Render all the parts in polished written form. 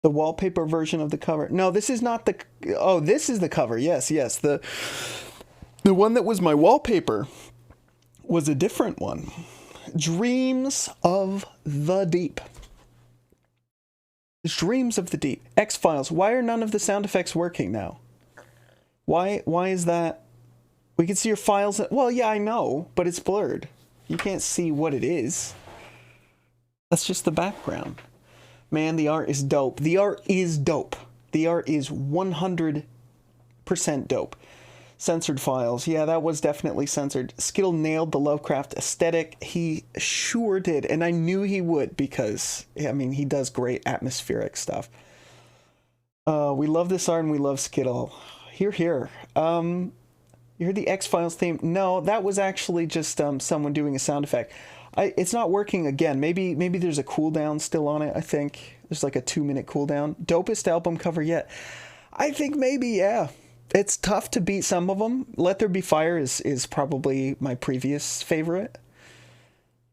The wallpaper version of the cover. No, this is not the... Oh, this is the cover. Yes, yes. The one that was my wallpaper was a different one. Dreams of the Deep. Dreams of the Deep. X-Files. Why are none of the sound effects working now? Why is that? We can see your files. Well, yeah, I know, but it's blurred. You can't see what it is. That's just the background. Man, the art is dope. The art is dope. The art is 100% dope. Censored files. Yeah, that was definitely censored. Skittle nailed the Lovecraft aesthetic. He sure did. And I knew he would because, I mean, he does great atmospheric stuff. We love this art and we love Skittle. Hear, hear. You heard the X-Files theme? No, that was actually just someone doing a sound effect. It's not working again. Maybe there's a cooldown still on it, I think. There's like a 2-minute cooldown. Dopest album cover yet. I think maybe, yeah. It's tough to beat some of them. Let There Be Fire is probably my previous favorite.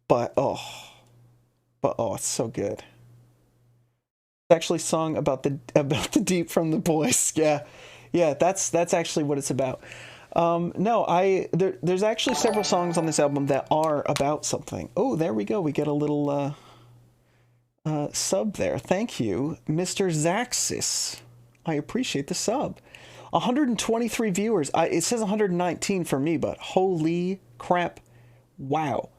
But it's so good. It's actually a song about the deep from the boys. Yeah. Yeah, that's actually what it's about. No, there's actually several songs on this album that are about something. Oh, there we go. We get a little sub there. Thank you, Mr. Zaxis. I appreciate the sub. 123 viewers. It says 119 for me, but holy crap. Wow.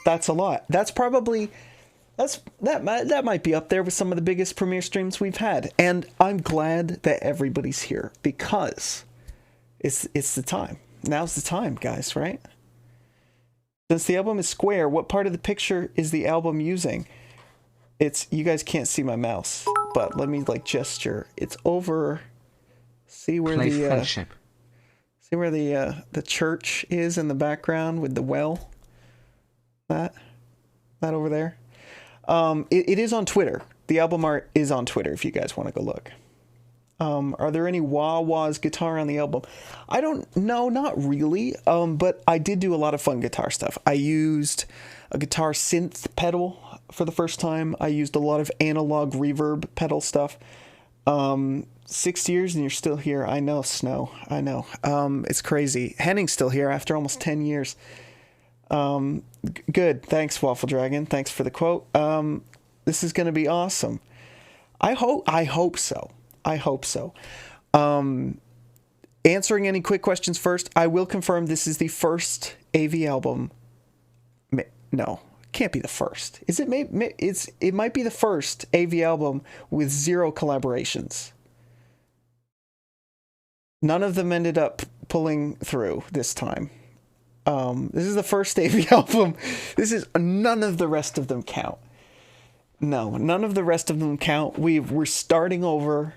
That's a lot. That's probably... That might be up there with some of the biggest premiere streams we've had, and I'm glad that everybody's here because it's the time. Now's the time, guys, right? Since the album is square, what part of the picture is the album using? You guys can't see my mouse, but let me like gesture. It's over. See where Fellowship. See where the church is in the background with the well. That over there. It is on Twitter. The album art is on Twitter if you guys want to go look. Are there any wah-wahs guitar on the album? I don't know, not really. But I did do a lot of fun guitar stuff. I used a guitar synth pedal for the first time. I used a lot of analog reverb pedal stuff. 6 years and you're still here. I know, Snow. I know. It's crazy. Henning's still here after almost 10 years. Good. Thanks, Waffle Dragon. Thanks for the quote. This is going to be awesome. I hope so. I hope so. Answering any quick questions first. I will confirm this is the first AV album. No, it can't be the first. Is it? It might be the first AV album with 0 collaborations. None of them ended up pulling through this time. This is the first AV album. None of the rest of them count. No, none of the rest of them count. We're starting over.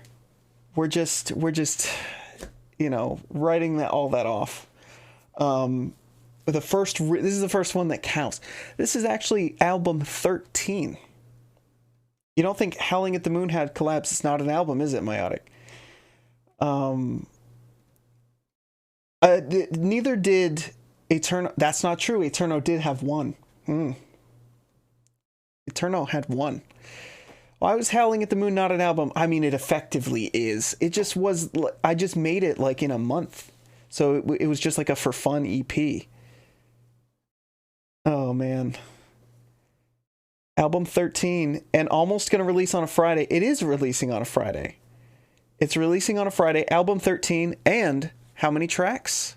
We're just, writing all that off. This is the first one that counts. This is actually album 13. You don't think Howling at the Moon had collabs? It's not an album, is it, Myotic? Neither did Eterno. That's not true. Eterno did have one. Eterno had one. Why was Howling at the Moon not an album? I mean, it effectively is. It just was. I just made it like in a month. So it was just like a for fun EP. Oh, man. Album 13 and almost going to release on a Friday. It is releasing on a Friday. It's releasing on a Friday. Album 13 and how many tracks?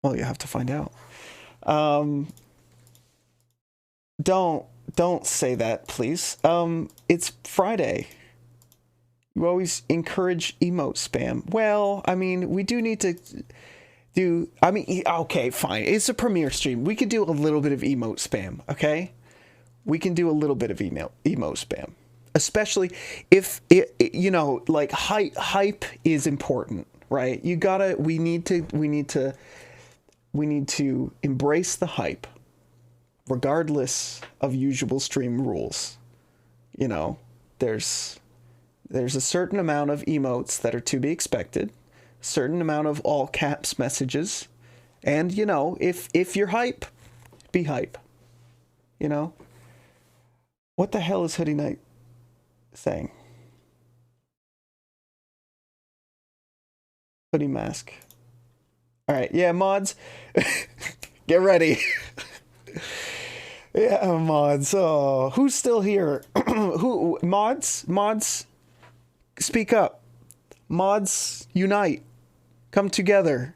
Well, you have to find out. Don't say that, please. It's Friday. You always encourage emote spam. Well, I mean, we do need to do... I mean, okay, fine. It's a premiere stream. We could do a little bit of emote spam, okay? We can do a little bit of emote spam. Especially if, like, hype is important, right? We need to embrace the hype. Regardless of usual stream rules, there's a certain amount of emotes that are to be expected, a certain amount of all caps messages, and if you're hype, be hype, What the hell is Hoodie Knight saying? Hoodie Mask. All right, yeah, mods, get ready. Yeah, mods. Oh, who's still here? Who mods? Mods, speak up. Mods, unite. Come together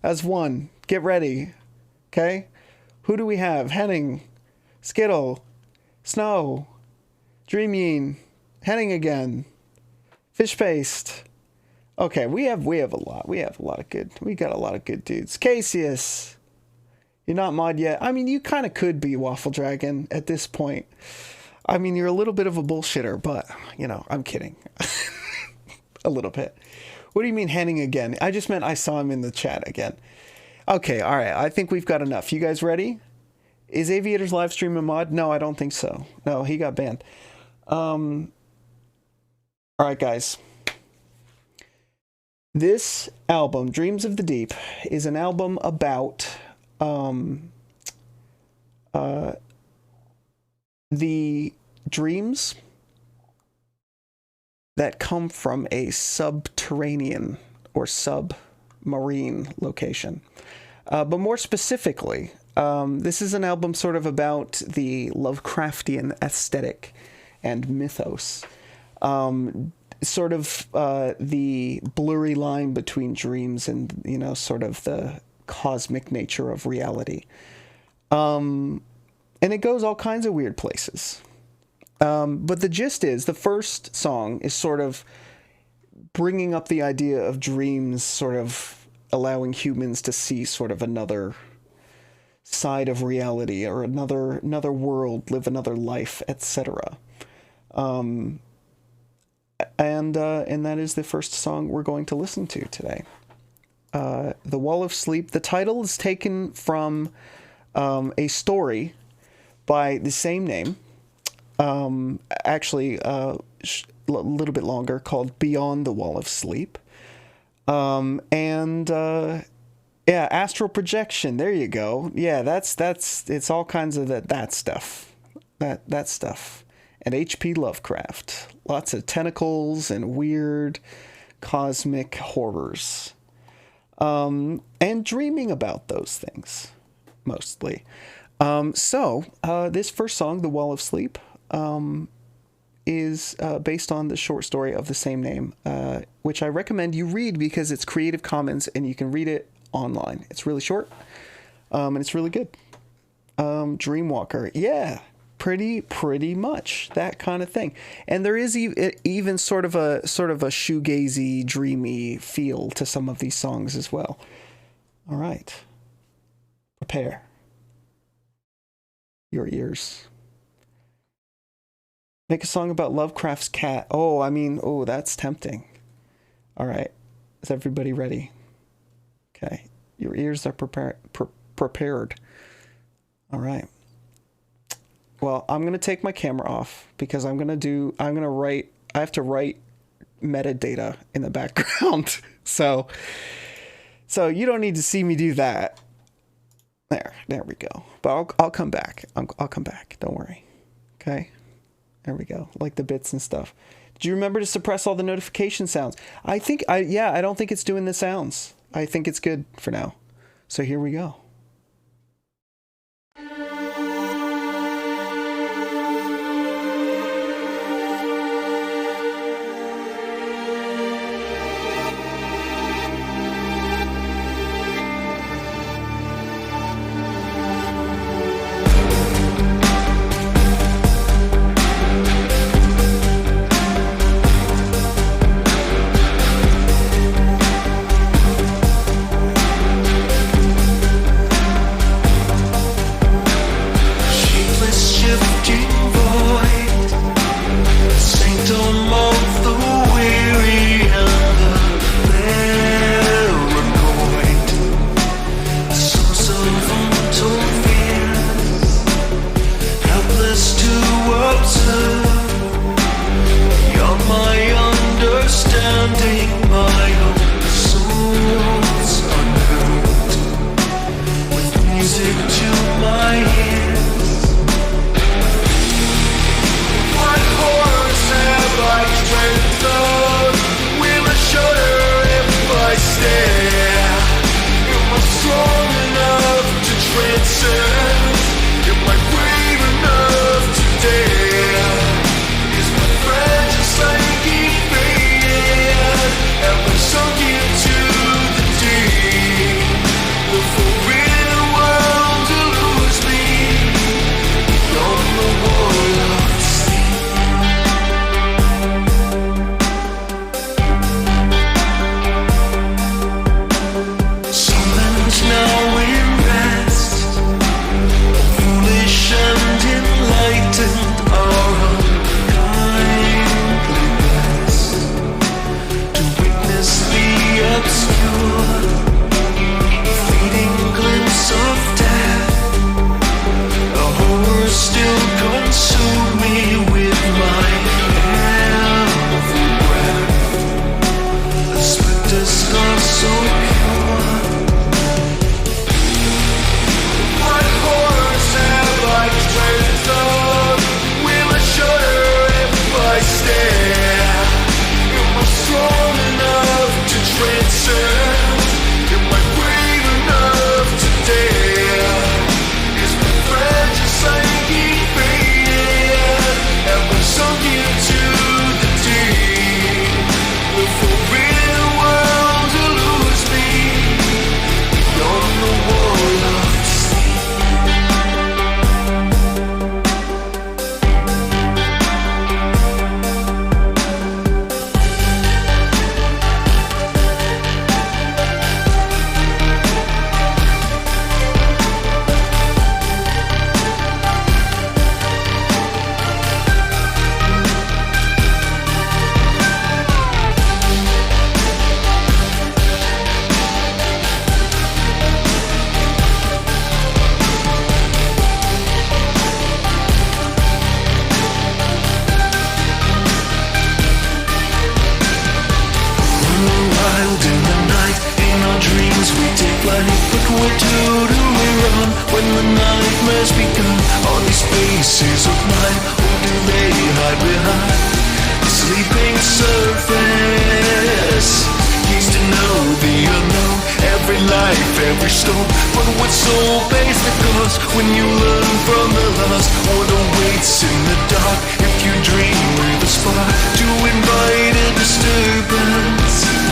as one. Get ready. Okay? Who do we have? Henning, Skittle, Snow, Dreamyeen, Henning again, Fish Paste. Okay, we have a lot. We got a lot of good dudes. Cassius. You're not mod yet. I mean, you kind of could be Waffle Dragon at this point. I mean, you're a little bit of a bullshitter, but, you know, I'm kidding. A little bit. What do you mean Henning again? I just meant I saw him in the chat again. Okay, all right. I think we've got enough. You guys ready? Is Aviator's live stream a mod? No, I don't think so. No, he got banned. All right, guys. This album, Dreams of the Deep, is an album about the dreams that come from a subterranean or submarine location. But more specifically, this is an album sort of about the Lovecraftian aesthetic and mythos. Sort of the blurry line between dreams and, you know, sort of the cosmic nature of reality. And it goes all kinds of weird places. But the gist is, the first song is sort of bringing up the idea of dreams, sort of allowing humans to see sort of another side of reality, or another world, live another life, etc. And that is the first song we're going to listen to today. The Wall of Sleep. The title is taken from a story by the same name, actually a little bit longer, called Beyond the Wall of Sleep. Yeah, astral projection. There you go. Yeah, that's it's all kinds of that stuff. That stuff. And H.P. Lovecraft. Lots of tentacles and weird cosmic horrors. And dreaming about those things, mostly. So this first song, The Wall of Sleep, is based on the short story of the same name, which I recommend you read because it's Creative Commons and you can read it online. It's really short, and it's really good. Dreamwalker, yeah, pretty much that kind of thing. And there is even sort of a shoegazy, dreamy feel to some of these songs as well. All right, prepare your ears. Make a song about Lovecraft's cat. Oh, I mean, oh, that's tempting. All right, is everybody ready? Okay, your ears are prepared. All right. Well, I'm going to take my camera off because I have to write metadata in the background. So you don't need to see me do that. There we go. But I'll come back. I'll come back. Don't worry. Okay. There we go. Like the bits and stuff. Did you remember to suppress all the notification sounds? I don't think it's doing the sounds. I think it's good for now. So here we go. pieces of mine, or do they hide behind the sleeping surface? Used to know the unknown, every life, every stone, but what's so basic? Cause when you learn from the lost, what awaits in the dark? If you dream with a spark to invite a disturbance.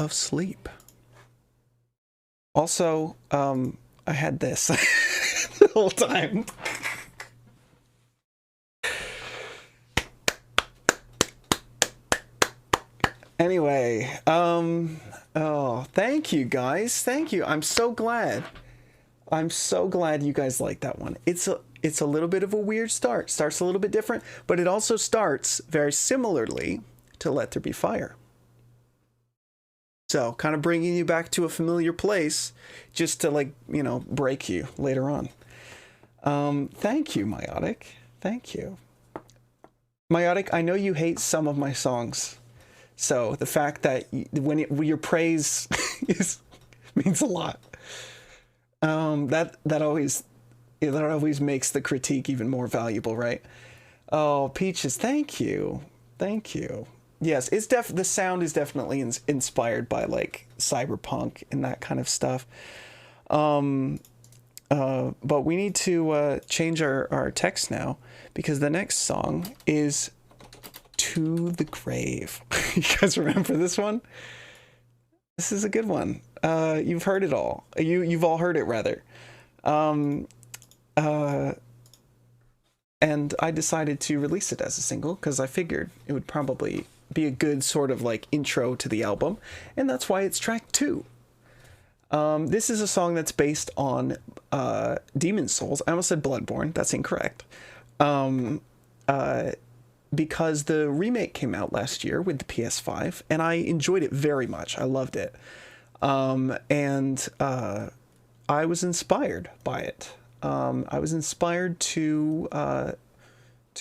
Sleep. Also, I had this the whole time. Anyway, oh, thank you guys. Thank you. I'm so glad. I'm so glad you guys like that one. It's a little bit of a weird start. Starts a little bit different, but it also starts very similarly to Let There Be Fire. So, kind of bringing you back to a familiar place just to, like, you know, break you later on. Thank you, Meiotic. Thank you. Meiotic, I know you hate some of my songs. So, the fact that when your praise means a lot. That always makes the critique even more valuable, right? Oh, Peaches, thank you. Thank you. Yes, it's the sound is definitely inspired by like cyberpunk and that kind of stuff. But we need to change our text now because the next song is To the Grave. You guys remember this one? This is a good one. You've heard it all. You've all heard it rather. And I decided to release it as a single because I figured it would probably be a good sort of like intro to the album, and that's why it's track 2. This is a song that's based on Demon's Souls. I almost said Bloodborne. That's incorrect. Because the remake came out last year with the PS5, and I enjoyed it very much. I loved it. And I was inspired by it. I was inspired to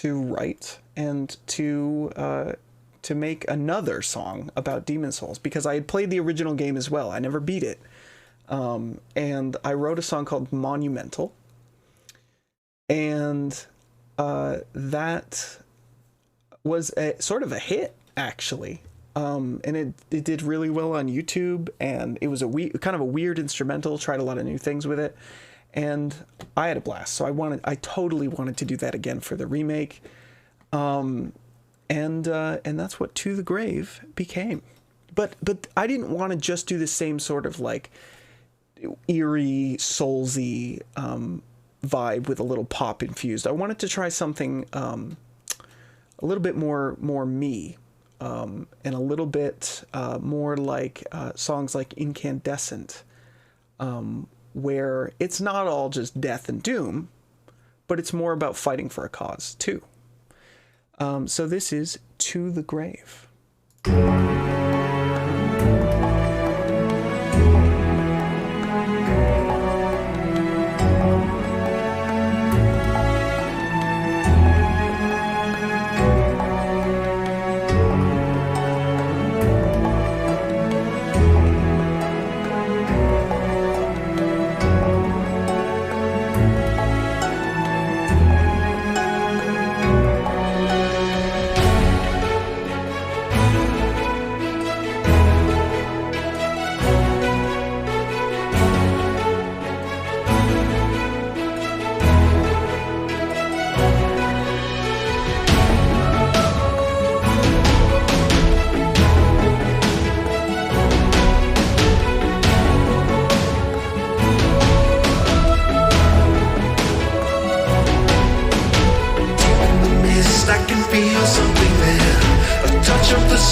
write and to make another song about Demon's Souls because I had played the original game as well. I never beat it. And I wrote a song called Monumental. And that was sort of a hit, actually. And it did really well on YouTube, and it was kind of a weird instrumental, tried a lot of new things with it. And I had a blast. So I totally wanted to do that again for the remake. And that's what To the Grave became. But I didn't want to just do the same sort of like eerie, soulsy vibe with a little pop infused. I wanted to try something a little bit more me, and a little bit more like songs like Incandescent, where it's not all just death and doom, but it's more about fighting for a cause too. So this is To the Grave.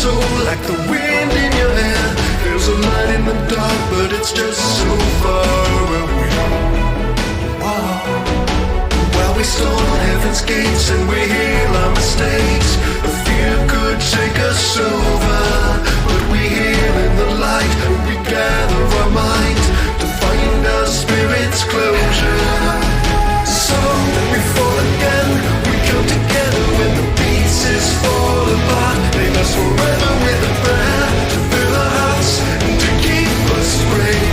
soul like the wind in your hair. There's a light in the dark, but it's just so far away. While we storm heaven's gates and we heal our mistakes, the fear could take us over. But we hear in the light and we gather our minds to find our spirits closure. So we fall again, we come together when the pieces fall apart. Leave us forever with a prayer to fill our hearts and to keep us brave.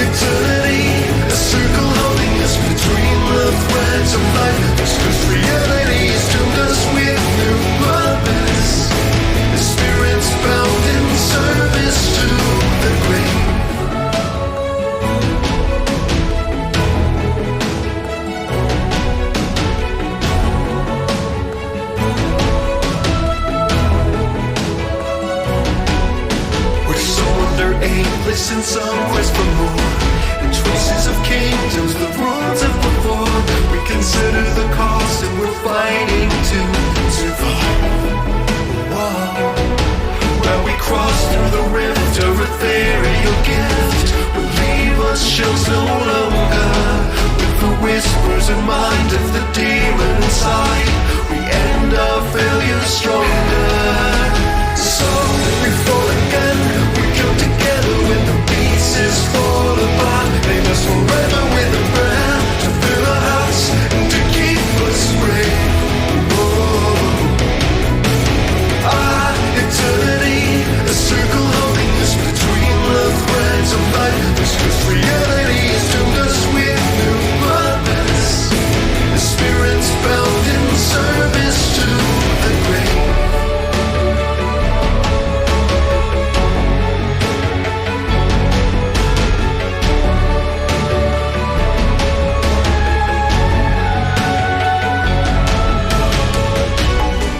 Eternity, a circle holding us between the threads of life. This reality has doomed us with new purpose. The spirit's bound in service to the grave. We're so under aimless and some quest for more. The choices of kingdoms, the rules of before. We consider the cost and we're fighting to survive. Whoa. Where we cross through the rift, a ethereal gift will leave us shells no longer. With the whispers in mind of the demon inside, we end our failure stronger. So we fall again, we come together when the pieces fall apart. Leave us forever with a prayer to fill our hearts and to keep us brave. Eternity, a circle holding us between the threads of life. This reality has doomed us with new purpose. The spirit's bound in service to the grave.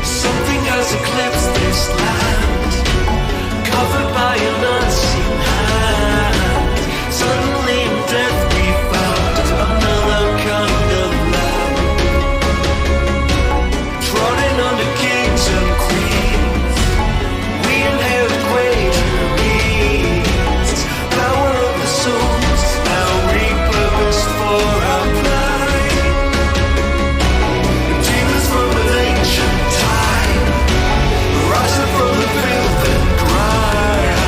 Something has eclipsed this land, covered by an unseen hand. Suddenly in death we found another kind of land, trodden under kings and queens. We inherit great enemies. Power of the souls now repurposed for our pride. Demons from an ancient time, rising from the filth and grime.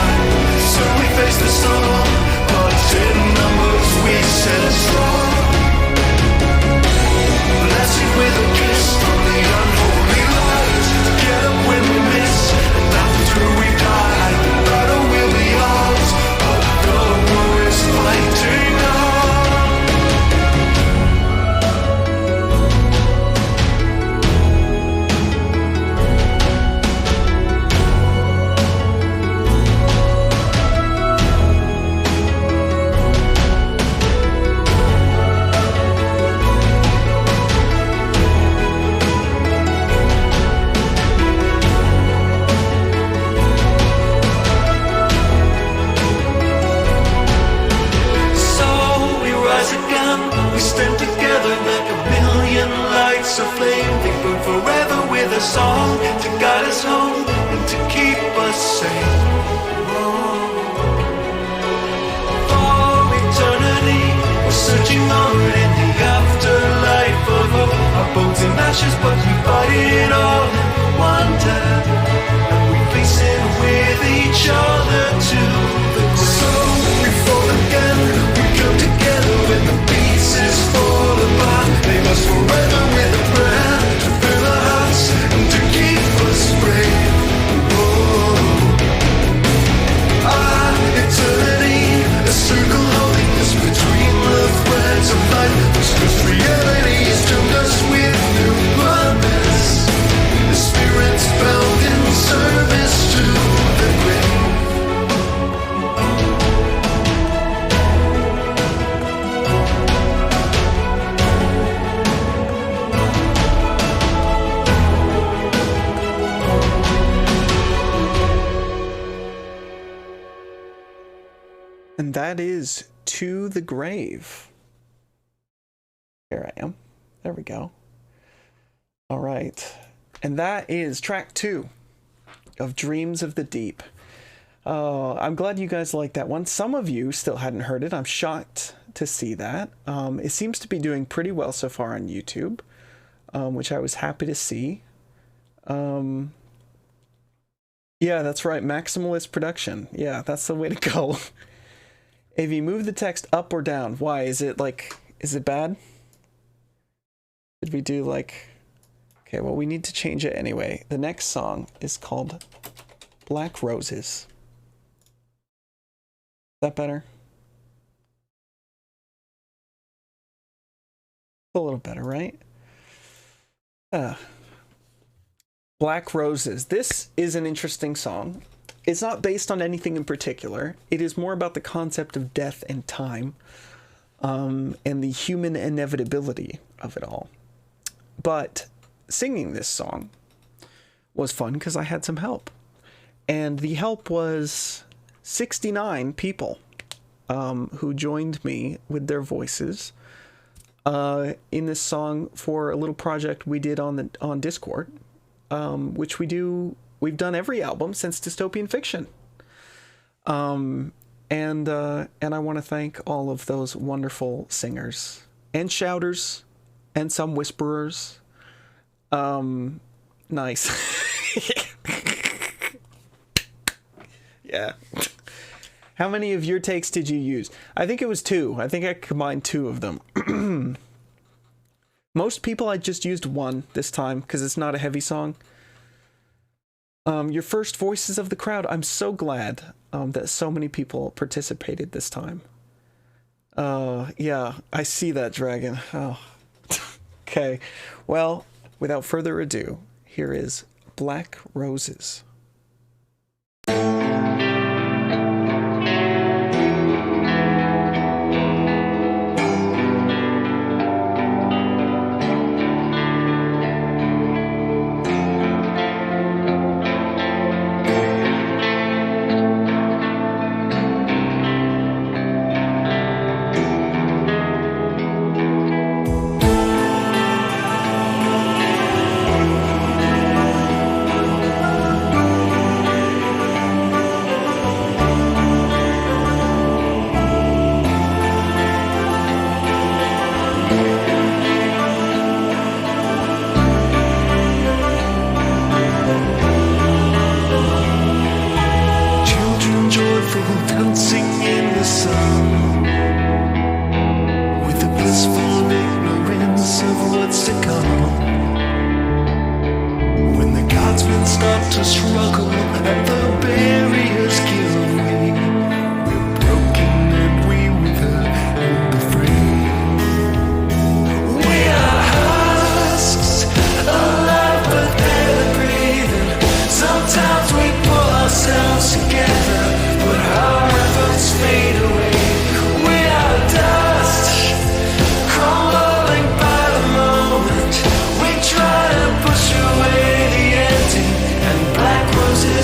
So we face the storm, but in numbers we stand strong. Blessed with a kiss from the unholy light. Get up when we miss, and after we die, the battle will be ours. But the war is fighting on. So we rise again, we stand together like a million lights of flame. They burn forever with a song to guide us home and to keep us safe. For eternity, we're searching onward in the afterlife of hope. Our bones in ashes, but we fight it all in wonder. And we face it with each other to the grave. So we fall again, we come together when the pieces fall apart. Leave us forever with a prayer to fill our hearts and to keep us brave. Eternity, a circle holding us between the threads of life. This reality has doomed us with new purpose. The spirit's bound in service to the grave. And that is To the Grave. There I am. There we go. All right. And that is track 2 of Dreams of the Deep. I'm glad you guys like that one. Some of you still hadn't heard it. I'm shocked to see that. It seems to be doing pretty well so far on YouTube, which I was happy to see. Yeah, that's right. Maximalist production. Yeah, that's the way to go. If you move the text up or down, why? Is it bad? Did we do okay, well, we need to change it anyway. The next song is called Black Roses. Is that better? A little better, right? Black Roses. This is an interesting song. It's not based on anything in particular. It is more about the concept of death and time, and the human inevitability of it all. But singing this song was fun because I had some help. And the help was 69 people who joined me with their voices in this song for a little project we did on Discord, which we've done every album since Dystopian Fiction. And I want to thank all of those wonderful singers and shouters and some whisperers. Nice. Yeah. How many of your takes did you use? I think it was 2. I think I combined 2 of them. Most people, I just used 1 this time because it's not a heavy song. Your first voices of the crowd. I'm so glad that so many people participated this time. Yeah, I see that, Dragon. Oh. Okay. Well, without further ado, here is Black Roses.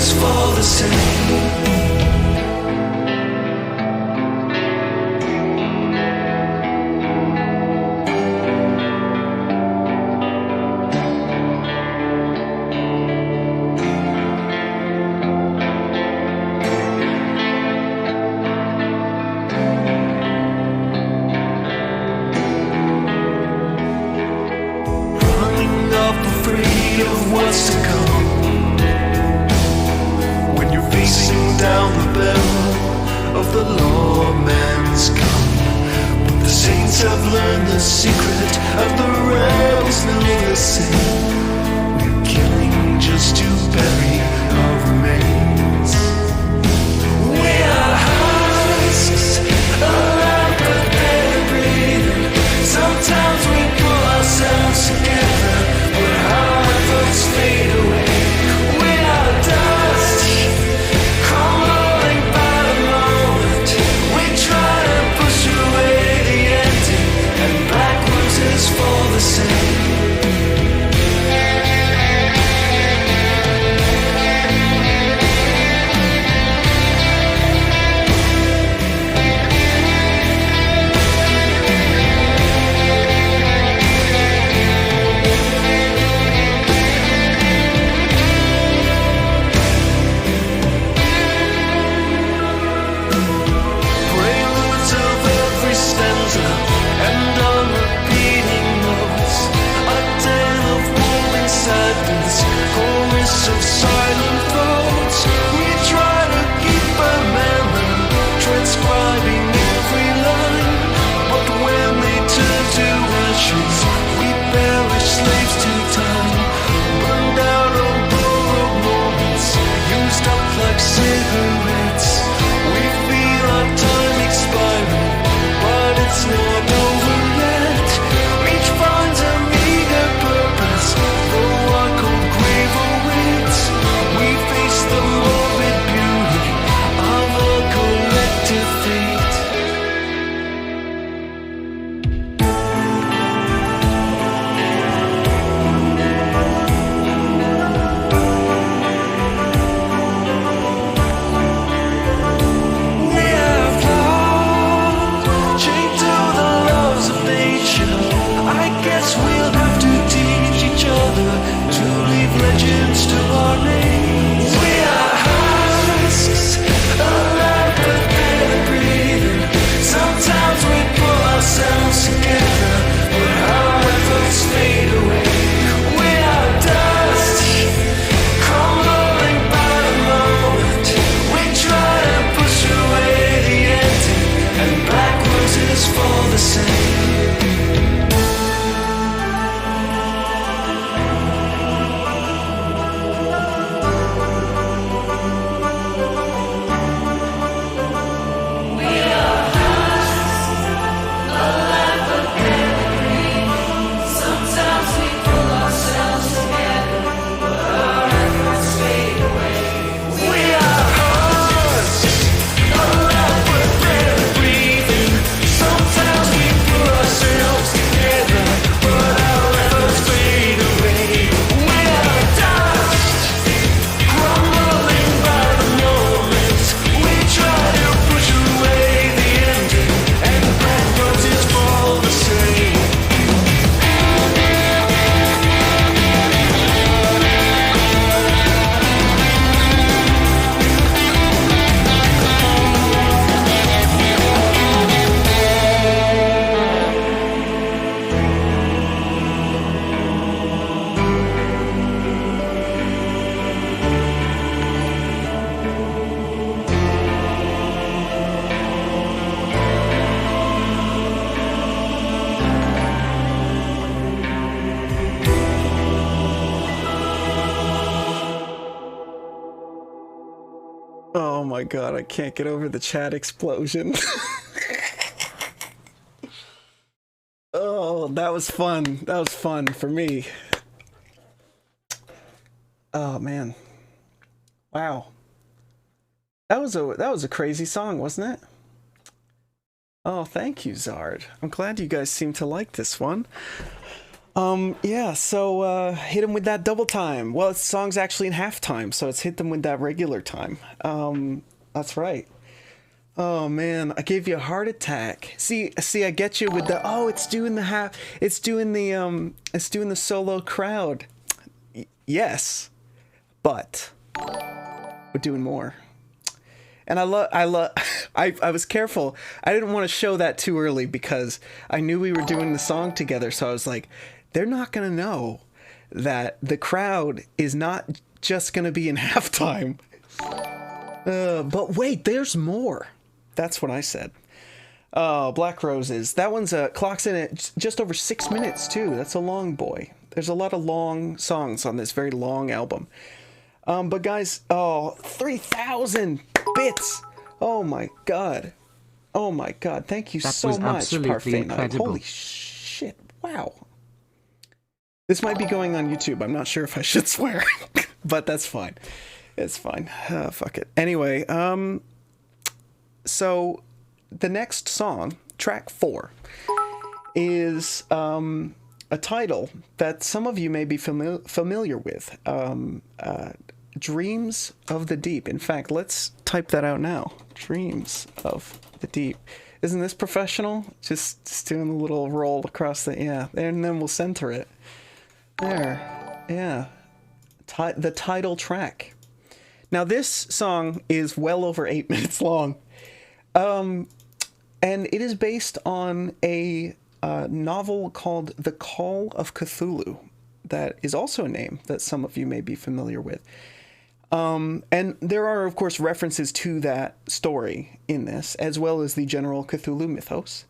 For the same Oh my god, I can't get over the chat explosion. Oh, that was fun. That was fun for me. Oh man. Wow. That was a crazy song, wasn't it? Oh, thank you, Zard. I'm glad you guys seem to like this one. Yeah, so hit them with that double time. Well, the song's actually in halftime, so it's hit them with that regular time. That's right. Oh man, I gave you a heart attack. See, I get you with the it's doing the solo crowd. Yes, but we're doing more. And I was careful. I didn't want to show that too early because I knew we were doing the song together. So I was like, they're not gonna know that the crowd is not just gonna be in halftime. But wait, there's more. That's what I said. Black Roses. That one's clocks in at just over 6 minutes too. That's a long boy. There's a lot of long songs on this very long album. But guys, 3,000 bits. Oh my god. Oh my god. Thank you so much, Parfait Night. Holy shit. Wow. This might be going on YouTube. I'm not sure if I should swear, but that's fine. It's fine. Fuck it. Anyway, so the next song, track 4, is a title that some of you may be familiar with. Dreams of the Deep. In fact, let's type that out now. Dreams of the Deep. Isn't this professional? Just doing a little roll across the, and then we'll center it. There. Yeah. The title track. Now this song is well over 8 minutes long. And it is based on a novel called The Call of Cthulhu. That is also a name that some of you may be familiar with. And there are, of course, references to that story in this, as well as the general Cthulhu mythos.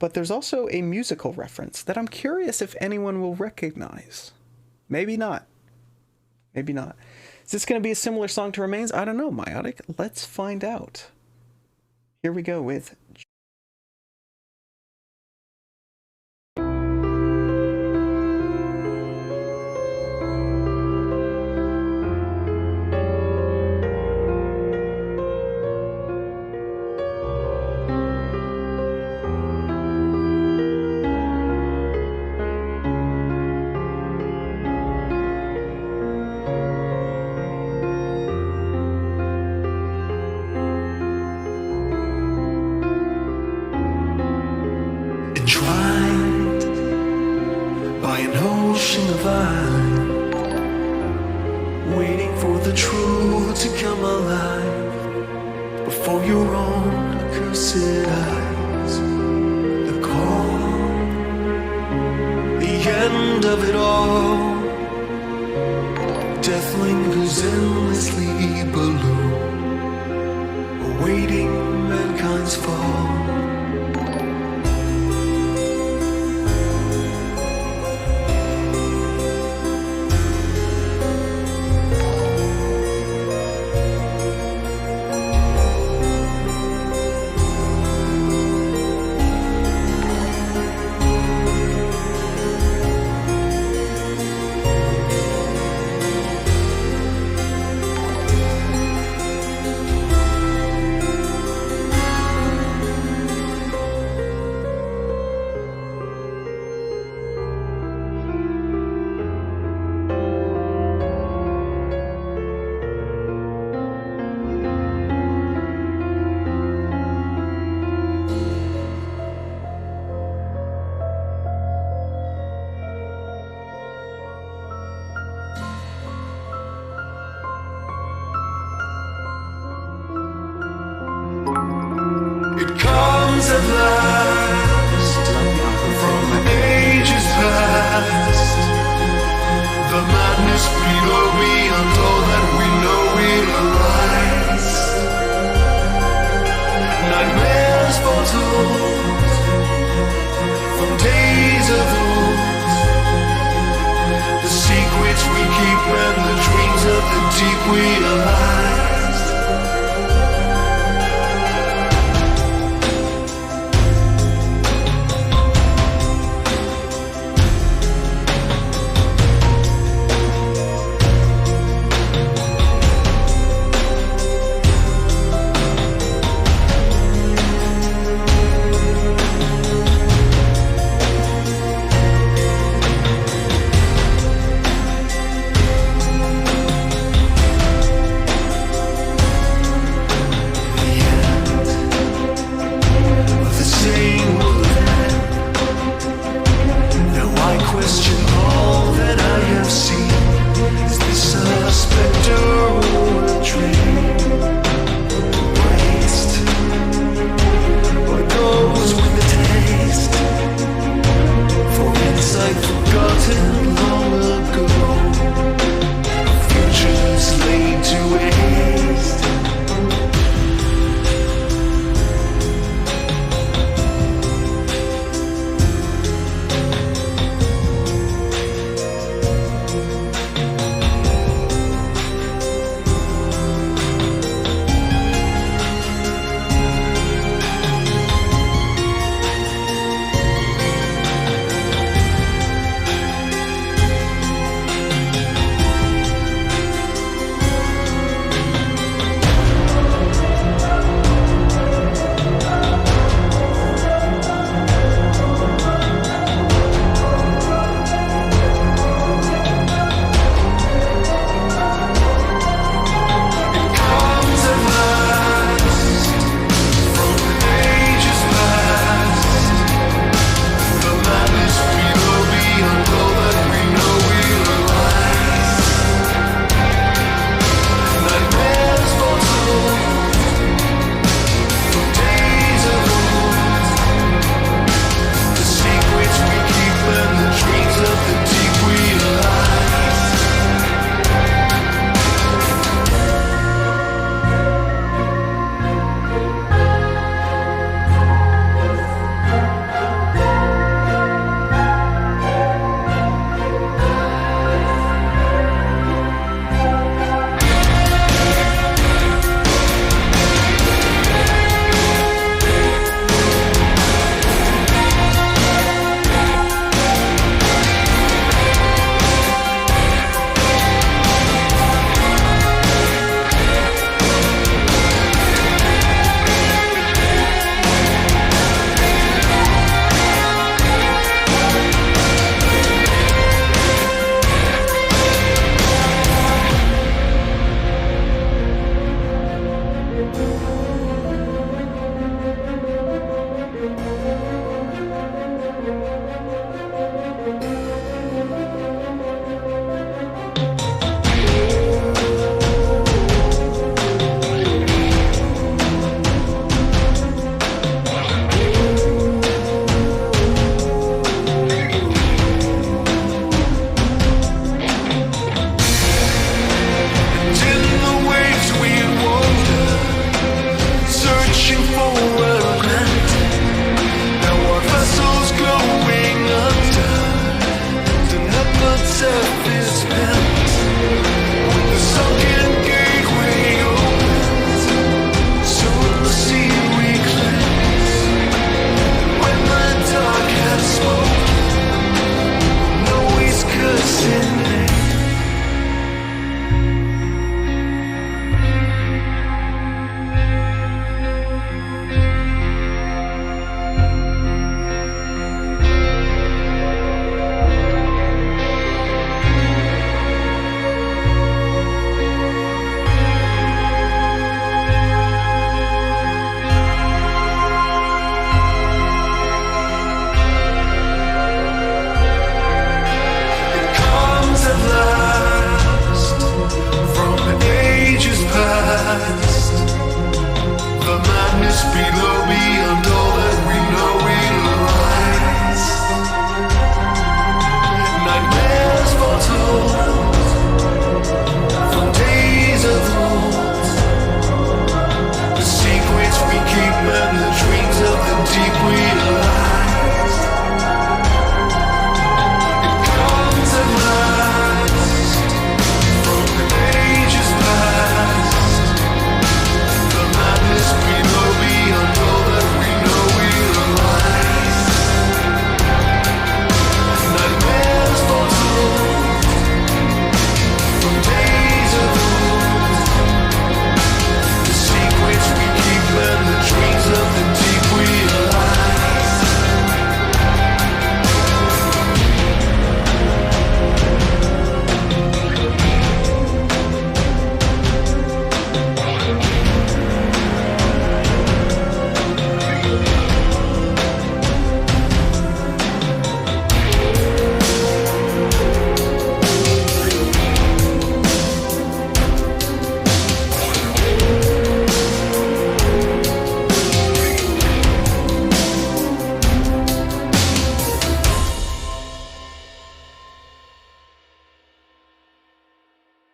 But there's also a musical reference that I'm curious if anyone will recognize. Maybe not. Maybe not. Is this going to be a similar song to Remains? I don't know, Myotic. Let's find out. Here we go with... Enshrined by an ocean of iron, waiting for the truth to come alive before your own accursed eyes. The call, the end of it all. Death lingers endlessly below, awaiting mankind's fall. realized.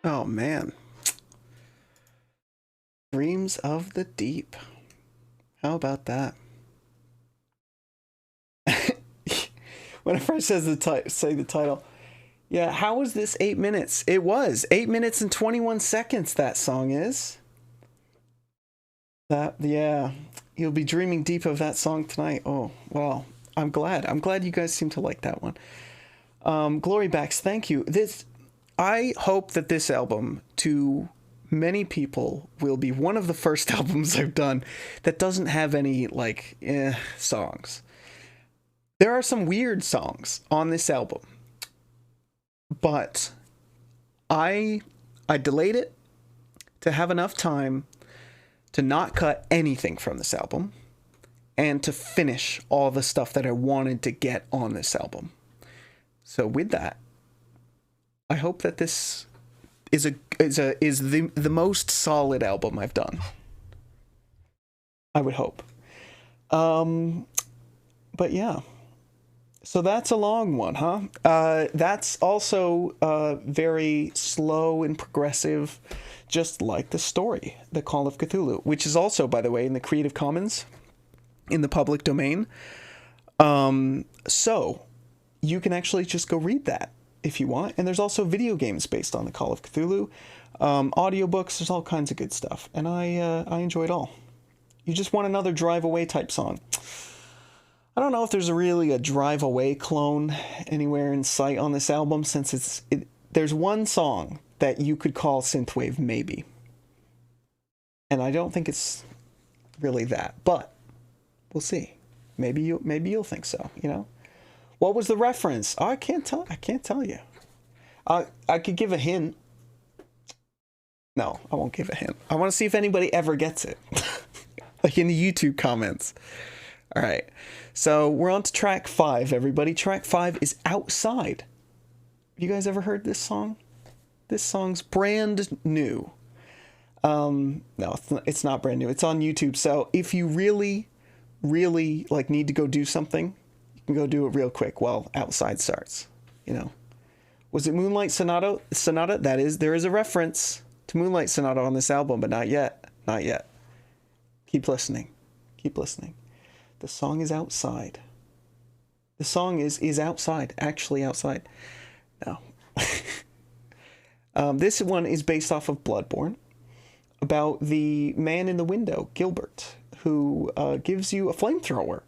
Oh, man. Dreams of the Deep. How about that? Whenever I say the title, yeah, how was this 8 minutes? It was 8 minutes and 21 seconds. That song is. Yeah, you'll be dreaming deep of that song tonight. Oh, well, I'm glad. I'm glad you guys seem to like that one. Glory Backs, thank you. I hope that this album, to many people, will be one of the first albums I've done that doesn't have any, like, songs. There are some weird songs on this album, but I delayed it to have enough time to not cut anything from this album and to finish all the stuff that I wanted to get on this album. So with that, I hope that this is the most solid album I've done. I would hope. But yeah. So that's a long one, huh? That's also very slow and progressive, just like the story, The Call of Cthulhu, which is also, by the way, in the Creative Commons, in the public domain. So you can actually just go read that if you want. And there's also video games based on The Call of Cthulhu, audiobooks, there's all kinds of good stuff. And I enjoy it all. You just want another Drive Away type song. I don't know if there's really a Drive Away clone anywhere in sight on this album, since there's one song that you could call synthwave, maybe. And I don't think it's really that, but we'll see. Maybe you'll think so, you know? What was the reference? Oh, I can't tell you. I could give a hint. No, I won't give a hint. I want to see if anybody ever gets it. Like in the YouTube comments. All right. So we're on to track 5, everybody. Track 5 is Outside. Have you guys ever heard this song? This song's brand new. No, it's not brand new. It's on YouTube. So if you really, really like need to go do something, you can go do it real quick while Outside starts. You know, was it Moonlight Sonata? There is a reference to Moonlight Sonata on this album, but not yet. Not yet. Keep listening. Keep listening. The song is Outside. The song is outside, actually outside. No. This one is based off of Bloodborne, about the man in the window, Gilbert, who gives you a flamethrower,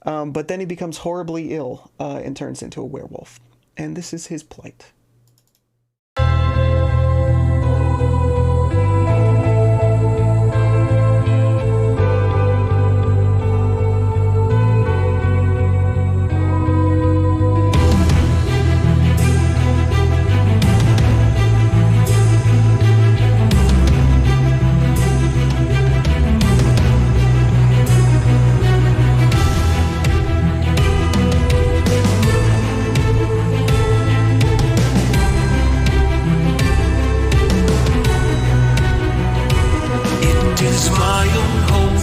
but then he becomes horribly ill and turns into a werewolf. And this is his plight.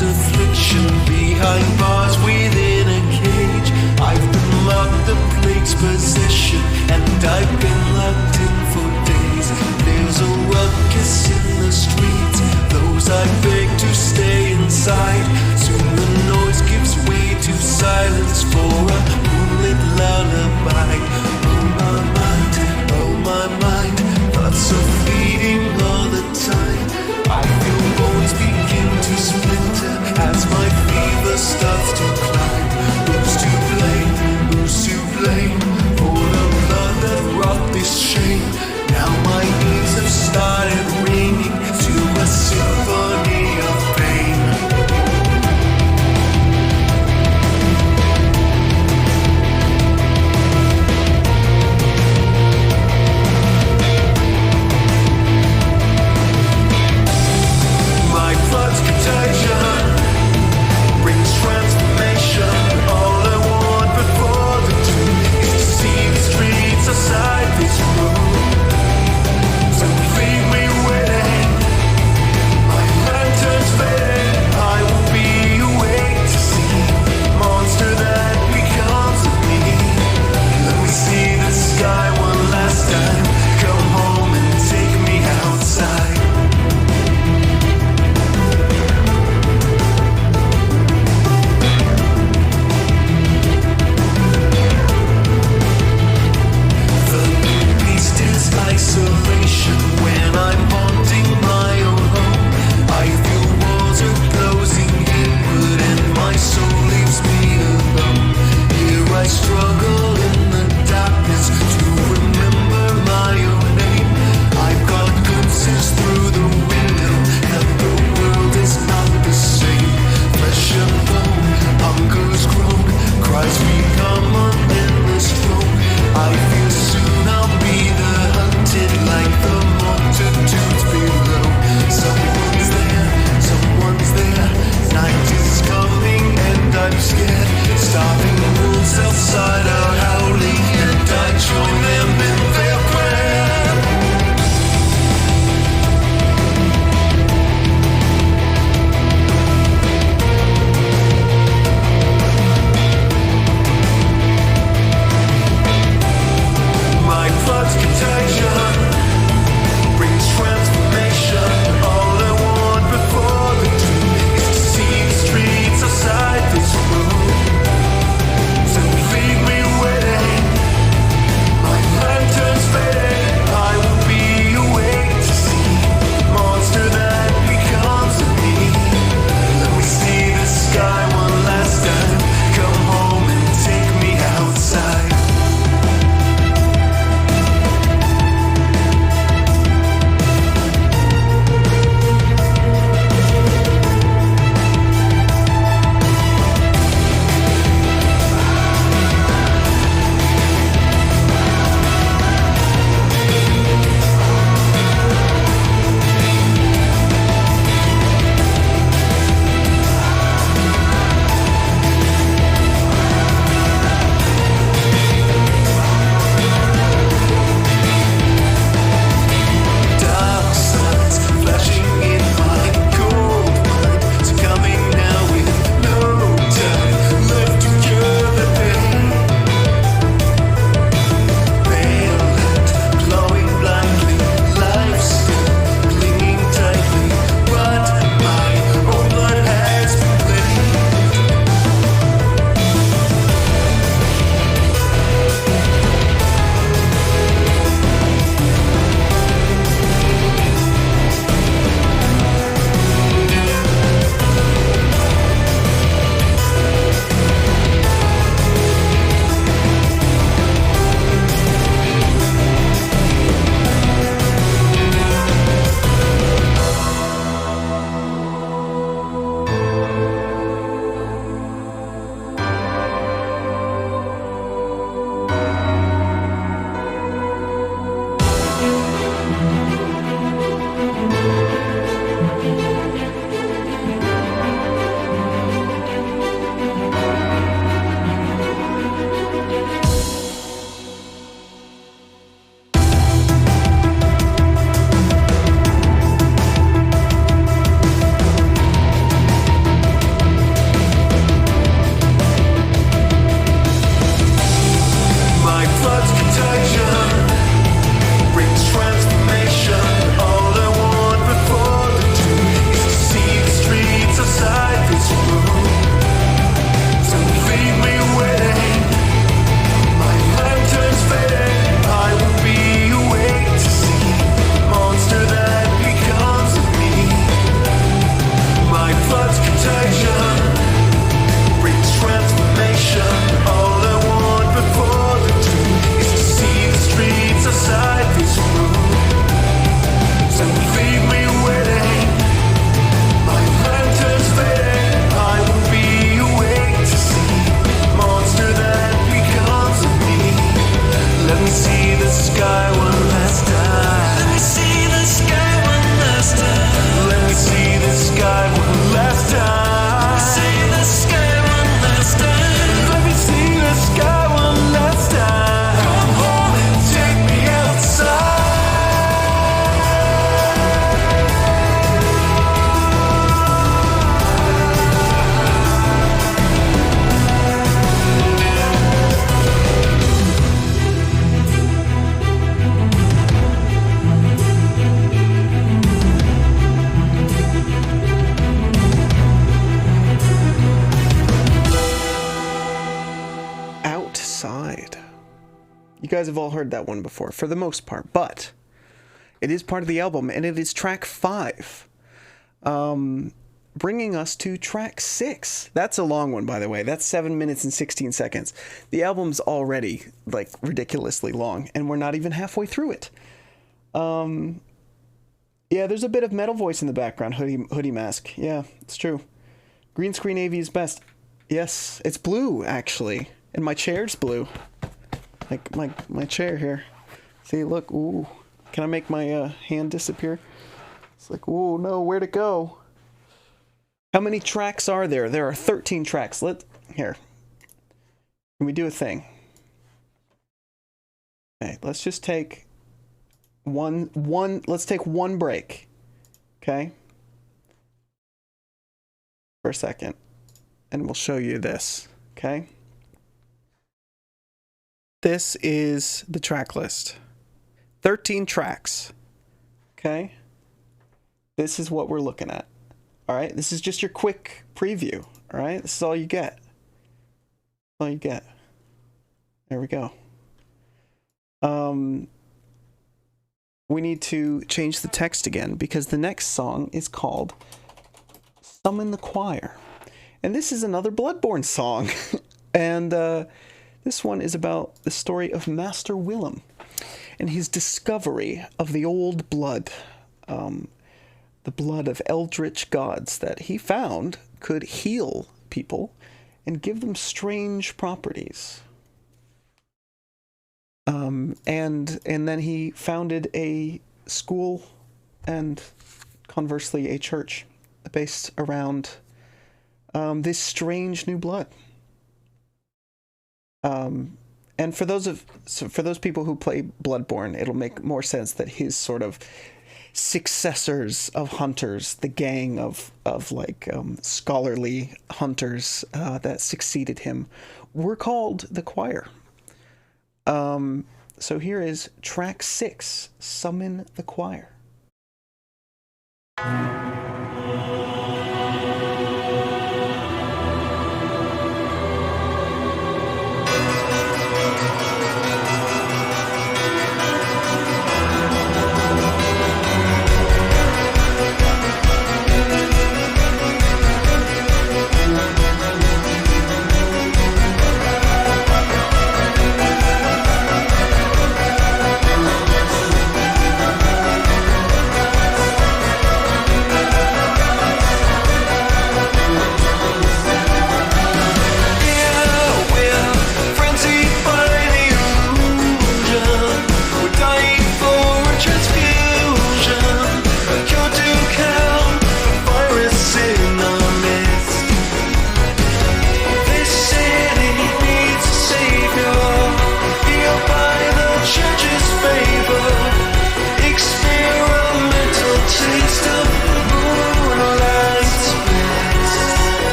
Affliction behind bars within a cage. I've been locked the plague's possession, and I've been locked in for days. There's a ruckus in the streets, those I beg to stay inside. Soon the noise gives way to silence for a moonlit lullaby. Oh my mind, thoughts are fleeting all the time. I feel bones begin to splinter as my fever starts to climb. Who's to blame? Who's to blame for the blood that wrought this shame? Now my ears have started ringing to a symphony of pain. My blood's contagion brings transformation. All I want before the tomb is to see the streets outside this room. So leave me waiting. My guys have all heard that one before, for the most part, but it is part of the album, and it is track 5. Bringing us to track 6. That's a long one, by the way. That's 7 minutes and 16 seconds. The album's already, like, ridiculously long, and we're not even halfway through it. Yeah, there's a bit of Metal Voice in the background, hoodie mask. Yeah, it's true. Green screen AV is best. Yes, it's blue, actually. And my chair's blue. Like, my chair here. See, look, ooh. Can I make my hand disappear? It's like, ooh, no, where'd it go? How many tracks are there? There are 13 tracks. Here. Can we do a thing? Okay, let's just take let's take one break. Okay? For a second. And we'll show you this. Okay? This is the track list. 13 tracks. Okay? This is what we're looking at. Alright? This is just your quick preview. Alright? This is all you get. All you get. There we go. We need to change the text again because the next song is called Summon the Choir. And this is another Bloodborne song. And this one is about the story of Master Willem and his discovery of the old blood. The blood of eldritch gods that he found could heal people and give them strange properties. And then he founded a school and conversely a church based around this strange new blood. And for those people who play Bloodborne, it'll make more sense that his sort of successors of hunters, the gang of scholarly hunters that succeeded him, were called the Choir. So here is track 6, Summon the Choir.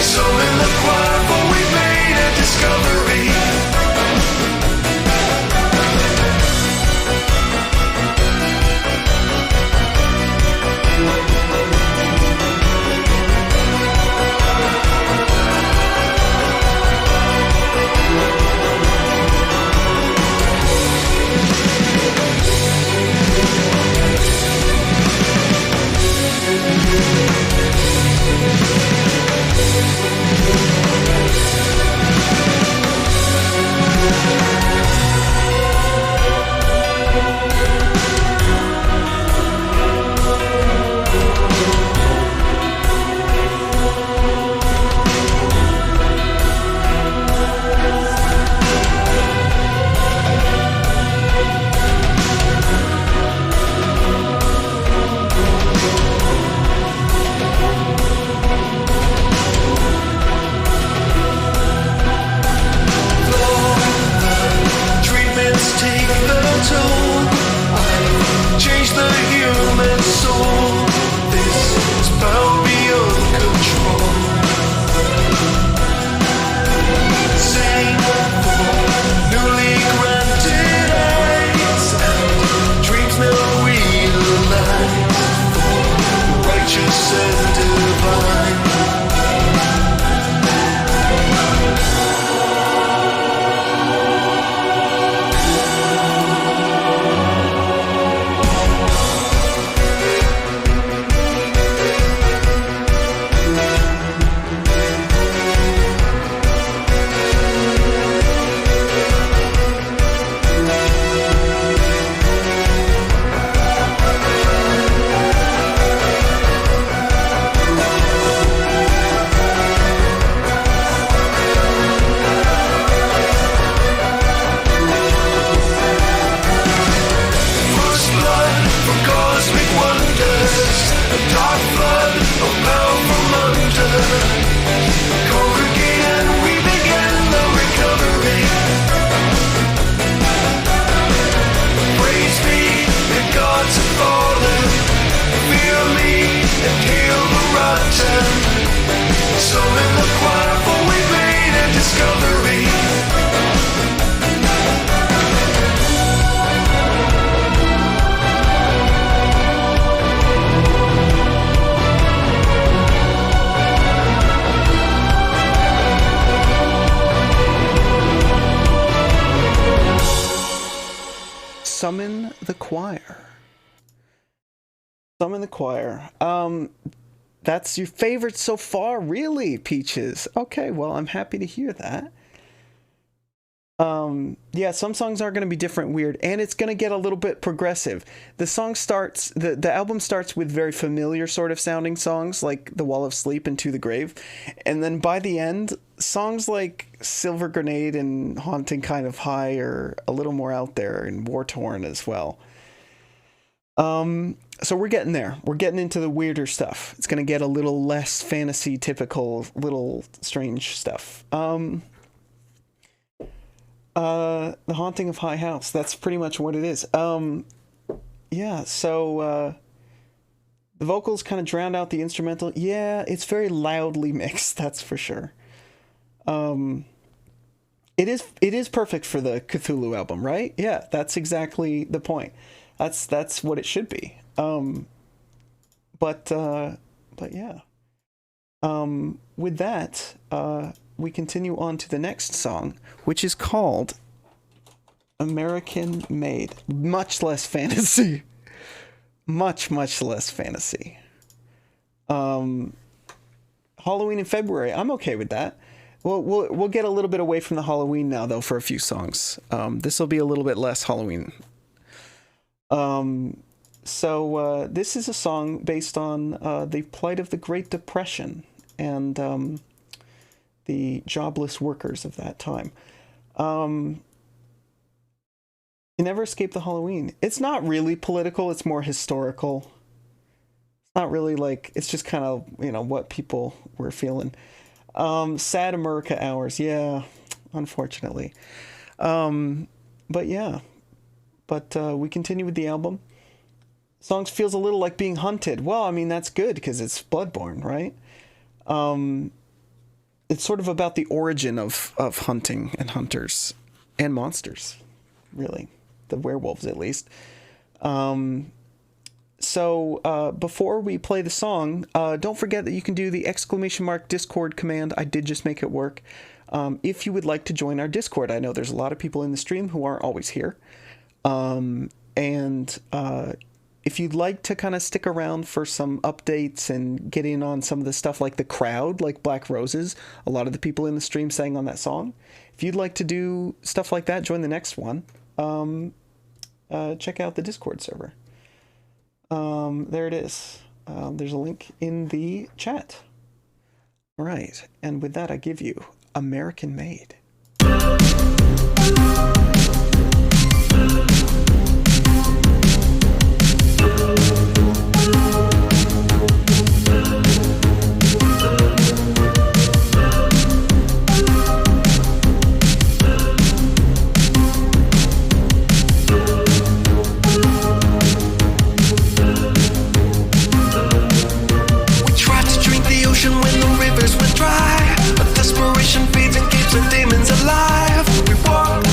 So in the choir, for we made a Summon the Choir. Summon the Choir. That's your favorite so far, really, Peaches? Okay, well, I'm happy to hear that. Yeah, some songs are going to be different, weird, and it's going to get a little bit progressive. The song starts, the album starts with very familiar sort of sounding songs like The Wall of Sleep and To the Grave, and then by the end, songs like Silver Grenade and Haunting Kind of High are a little more out there, and War Torn as well. So we're getting there. We're getting into the weirder stuff. It's going to get a little less fantasy typical, little strange stuff. The Haunting of High House. That's pretty much what it is. Yeah, so the vocals kind of drowned out the instrumental. Yeah, it's very loudly mixed, that's for sure. It is perfect for the Cthulhu album, right? Yeah, that's exactly the point. That's what it should be. But yeah. With that, we continue on to the next song, which is called American Made. Much less fantasy. Much less fantasy. Halloween in February. I'm okay with that. We'll get a little bit away from the Halloween now, though, for a few songs. This will be a little bit less Halloween. So this is a song based on the plight of the Great Depression and the jobless workers of that time. You Never Escape the Halloween. It's not really political. It's more historical. It's not really like, it's just kind of, what people were feeling. Sad America Hours. Yeah, unfortunately. But yeah. But we continue with the album. Songs feels a little like being hunted. Well, I mean, that's good because it's Bloodborne, right? It's sort of about the origin of hunting and hunters and monsters, really. The werewolves, at least. So before we play the song, don't forget that you can do the !Discord command. I did just make it work. If you would like to join our Discord, I know there's a lot of people in the stream who aren't always here. If you'd like to kind of stick around for some updates and get in on some of the stuff like The Crowd, like Black Roses, a lot of the people in the stream sang on that song. If you'd like to do stuff like that, join the next one. Check out the Discord server. There it is. There's a link in the chat. All right. And with that, I give you American Made. When the rivers went dry, but desperation feeds and keeps the demons alive. We walk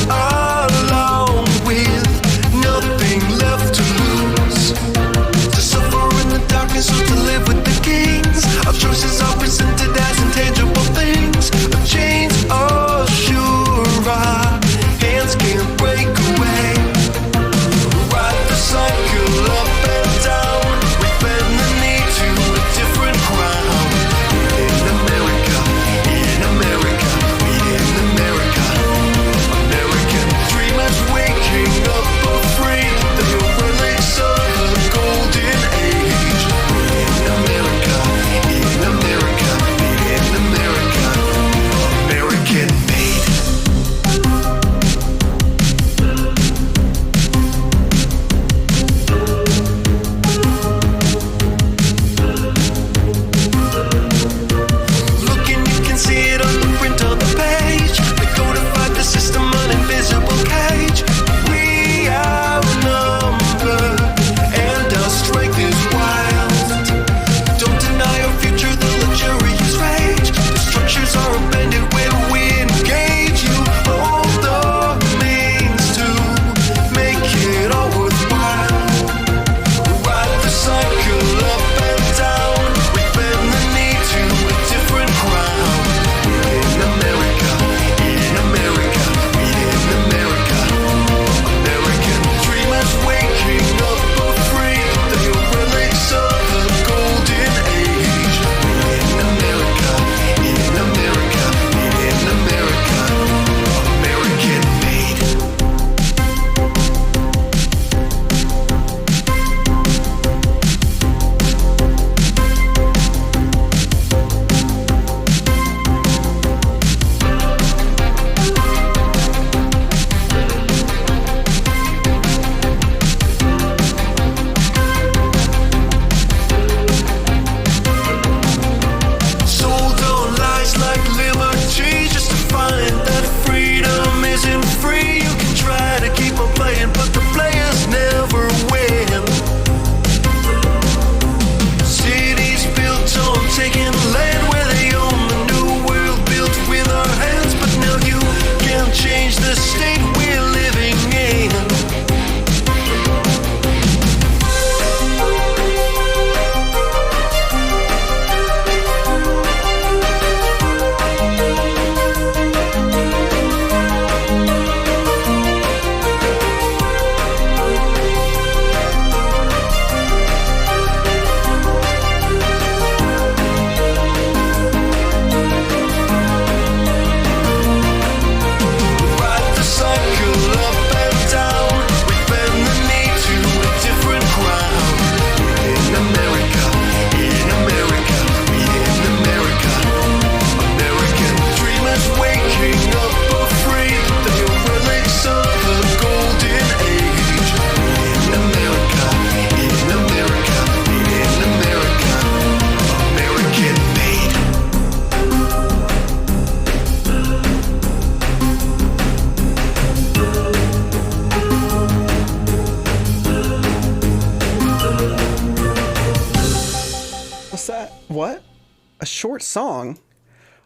A short song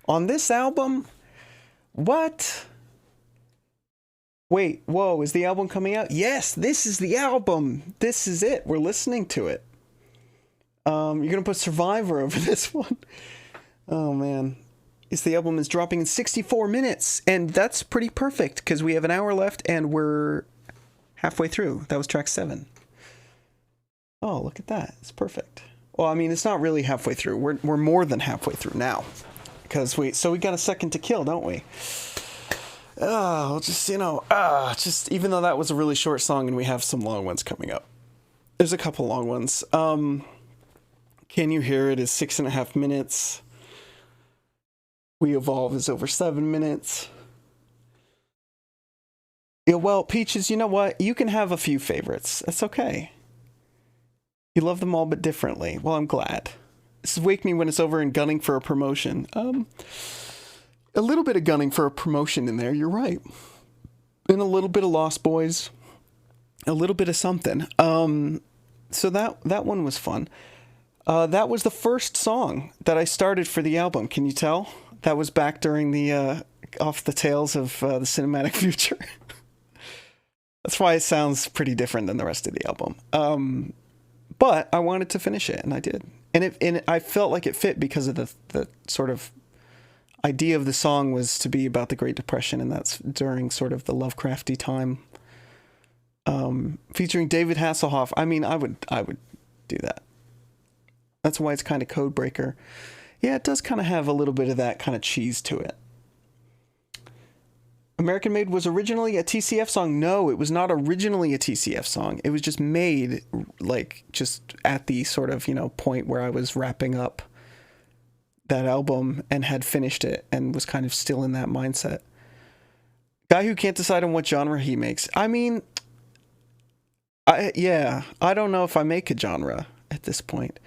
on this album? What? Wait, whoa, is the album coming out? Yes, this is the album. This is it. We're listening to it. You're going to put Survivor over this one. Oh, man. The album is dropping in 64 minutes, and that's pretty perfect because we have an hour left and we're halfway through. That was track 7. Oh, look at that. It's perfect. Well, I mean, it's not really halfway through. We're more than halfway through now because we got a second to kill, don't we? Oh, just even though that was a really short song and we have some long ones coming up. There's a couple long ones. Can You Hear It is 6.5 minutes. We Evolve is over 7 minutes. Yeah, well, Peaches, you know what? You can have a few favorites. That's okay. You love them all but differently. Well, I'm glad. This is Wake Me When It's Over and Gunning for a Promotion. A little bit of Gunning for a Promotion in there, you're right. And a little bit of Lost Boys. A little bit of something. So that one was fun. That was the first song that I started for the album. Can you tell? That was back during the Off the Tails of the Cinematic Future. That's why it sounds pretty different than the rest of the album. But I wanted to finish it, and I did. And I felt like it fit because of the sort of idea of the song was to be about the Great Depression, and that's during sort of the Lovecrafty time. Featuring David Hasselhoff. I mean, I would do that. That's why it's kind of Codebreaker. Yeah, it does kind of have a little bit of that kind of cheese to it. American Made was originally a TCF song. No, it was not originally a TCF song. It was just made like just at the sort of, point where I was wrapping up that album and had finished it and was kind of still in that mindset. Guy who can't decide on what genre he makes. I mean, I don't know if I make a genre at this point.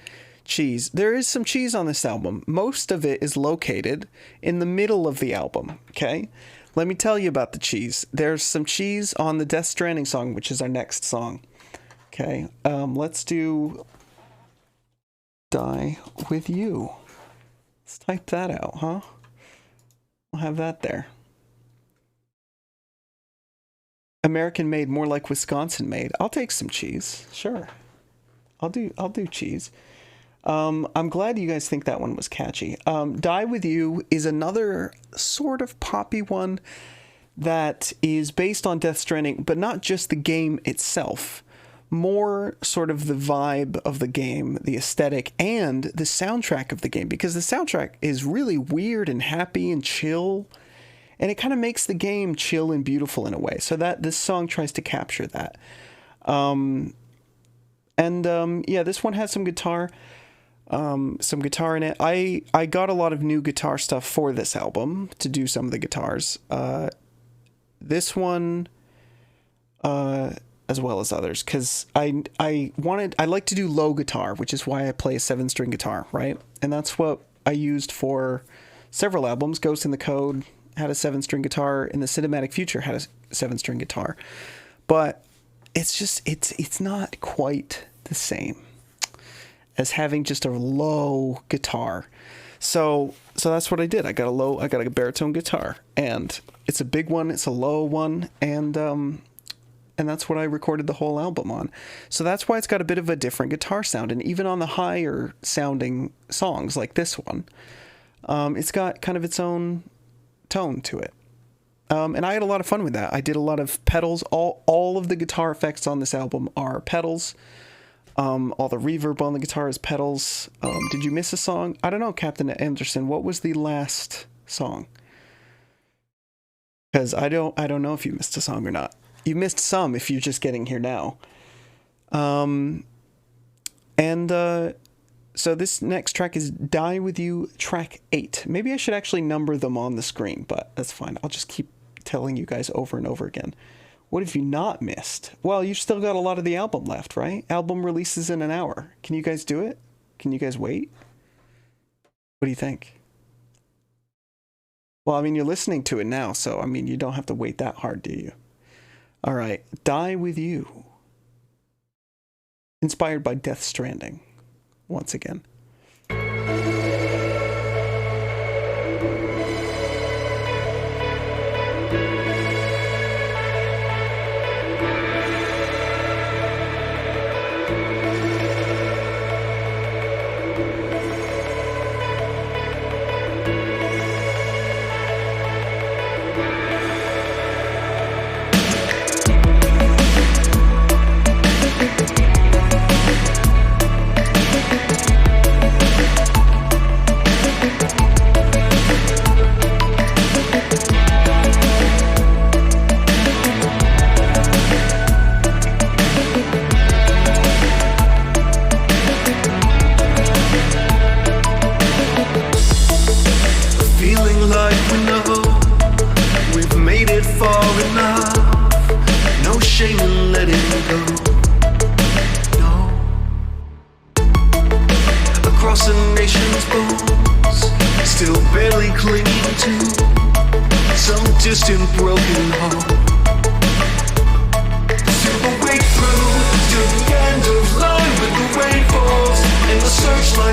Cheese. There is some cheese on this album. Most of it is located in the middle of the album, okay? Let me tell you about the cheese. There's some cheese on the Death Stranding song, which is our next song. Okay, let's do Die With You. Let's type that out, huh? We'll have that there. American Made, more like Wisconsin made. I'll take some cheese. Sure. I'll do cheese. I'm glad you guys think that one was catchy. Die With You is another sort of poppy one that is based on Death Stranding, but not just the game itself. More sort of the vibe of the game, the aesthetic, and the soundtrack of the game, because the soundtrack is really weird and happy and chill, and it kind of makes the game chill and beautiful in a way. So that this song tries to capture that. This one has some guitar. In it. I got a lot of new guitar stuff for this album to do some of the guitars. This one, as well as others, because I like to do low guitar, which is why I play a 7-string guitar, right? And that's what I used for several albums. Ghost in the Code had a 7-string guitar, and the Cinematic Future had a 7-string guitar. But it's just, it's not quite the same as having just a low guitar. So that's what I did. I got a baritone guitar, and it's a big one, it's a low one, and that's what I recorded the whole album on. So that's why it's got a bit of a different guitar sound, and even on the higher sounding songs like this one, it's got kind of its own tone to it. And I had a lot of fun with that. I did a lot of pedals. All of the guitar effects on this album are pedals. All the reverb on the guitar is pedals. Did you miss a song? I don't know, Captain Anderson. What was the last song? Because I don't know if you missed a song or not. You missed some if you're just getting here now. So this next track is Die With You, track 8. Maybe I should actually number them on the screen, but that's fine. I'll just keep telling you guys over and over again. What have you not missed? Well, you've still got a lot of the album left, right? Album releases in an hour. Can you guys do it? Can you guys wait? What do you think? Well, I mean, you're listening to it now, so, I mean, you don't have to wait that hard, do you? All right, Die With You. Inspired by Death Stranding, once again.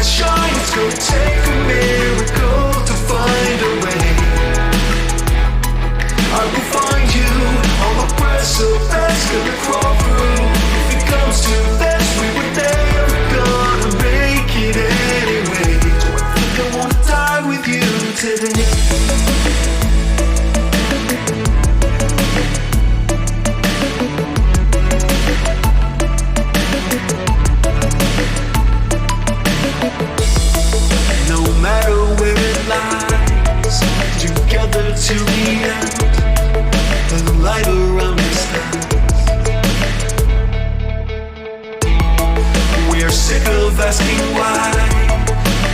searchlight shine, it's gonna take a miracle to find a way. I will find you on the precipice, gonna crawl through. If it comes to this, we were never gonna make it anyway. Do I think I wanna die with you today? No matter where it lies, together to the end, and the light around us dies. We're sick of asking why.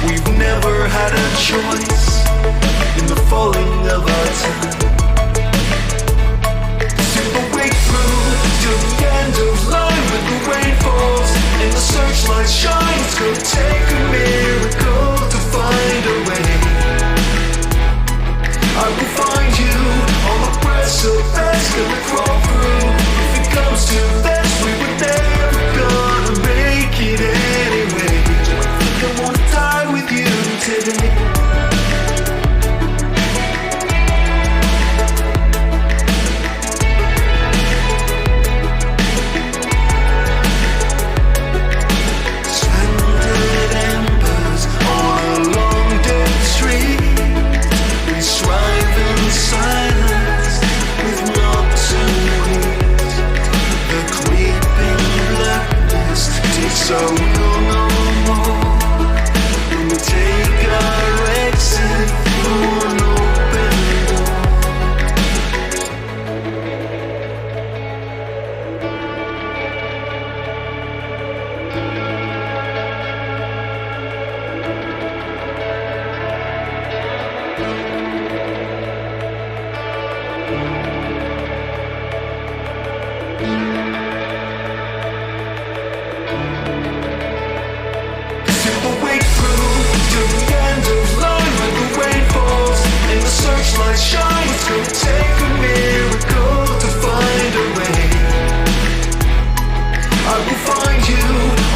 We've never had a choice in the falling of our time. To the way through, to the end of line when the rain falls and the searchlight shines, it's gonna take a miracle to find a way. I will find you on the precipice, gonna crawl through. If it comes to this, we were never gonna make it anyway. Do I think I wanna die with you today? Stranded embers on a long dead street. We strive in silence with not to eat. The creeping blackness takes our will no more. When we take our exit through an open door. To the way through, to the end of line when the rain falls and the searchlight shines, it's gonna take a miracle to find a way. I will find you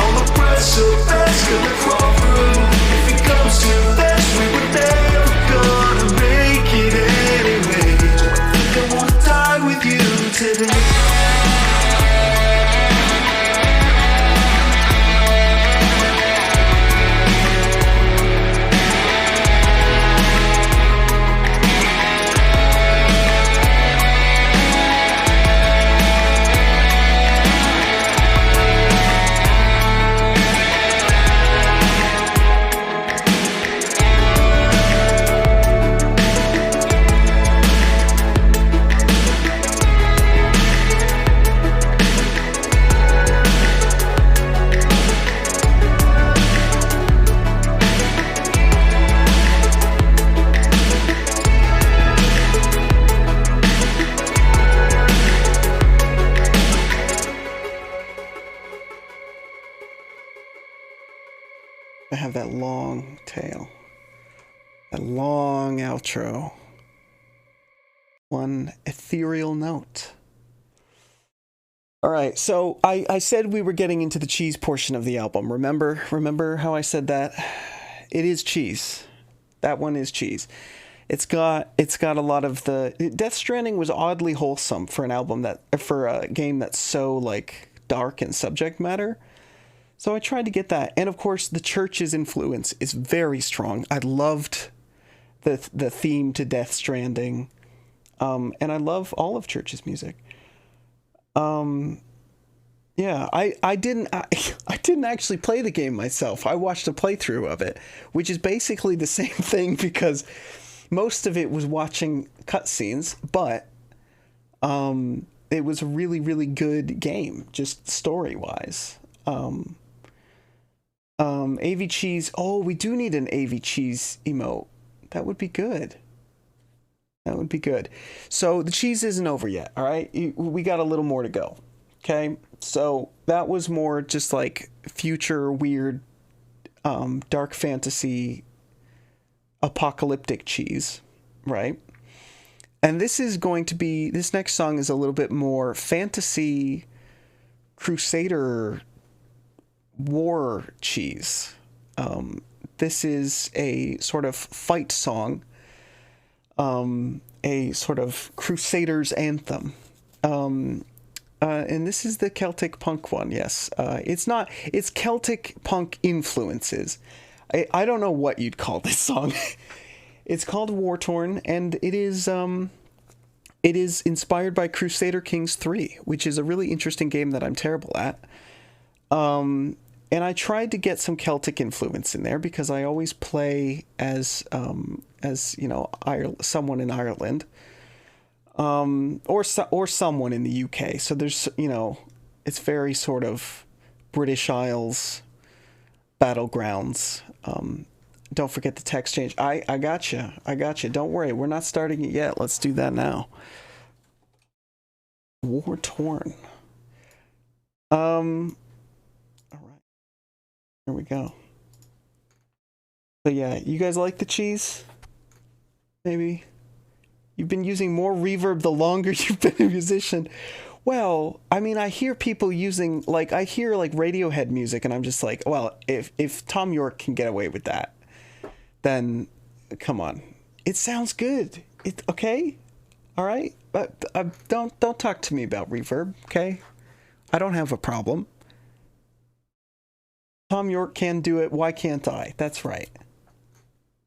on the precipice, gonna crawl through. If it comes to this, we were never gonna make it anyway. Do I think I wanna die with you today? I have that long tail. That long outro. One ethereal note. All right, so I said we were getting into the cheese portion of the album. Remember how I said that? It is cheese. That one is cheese. It's got a lot of the Death Stranding was oddly wholesome for an album for a game that's so like dark in subject matter. So I tried to get that. And of course, the Church's influence is very strong. I loved the theme to Death Stranding. And I love all of Church's music. Yeah, I didn't actually play the game myself. I watched a playthrough of it, which is basically the same thing because most of it was watching cutscenes, but it was a really, really good game, just story-wise. AV Cheese. Oh, we do need an AV Cheese emote. That would be good. That would be good. So the cheese isn't over yet, all right? We got a little more to go, okay? So that was more just like future weird dark fantasy apocalyptic cheese, right? And this next song is a little bit more fantasy crusader war cheese. This is a sort of fight song, a sort of Crusaders anthem. And this is the Celtic punk one, yes. It's Celtic punk influences. I don't know what you'd call this song. It's called War Torn, and it is inspired by Crusader Kings 3, which is a really interesting game that I'm terrible at. And I tried to get some Celtic influence in there because I always play as you know, someone in Ireland, or someone in the UK. So there's, you know, it's very sort of British Isles battlegrounds. Don't forget the text change. I gotcha. Don't worry, we're not starting it yet. Let's do that now. War Torn. All right. Here we go. So yeah, you guys like the cheese? Maybe? You've been using more reverb the longer you've been a musician. Well, I mean, I hear people using, like, I hear, like, Radiohead music, and I'm just like, well, if Tom York can get away with that, then, come on. It sounds good. Okay? All right? But don't talk to me about reverb, okay? I don't have a problem. Tom York can do it. Why can't I? That's right.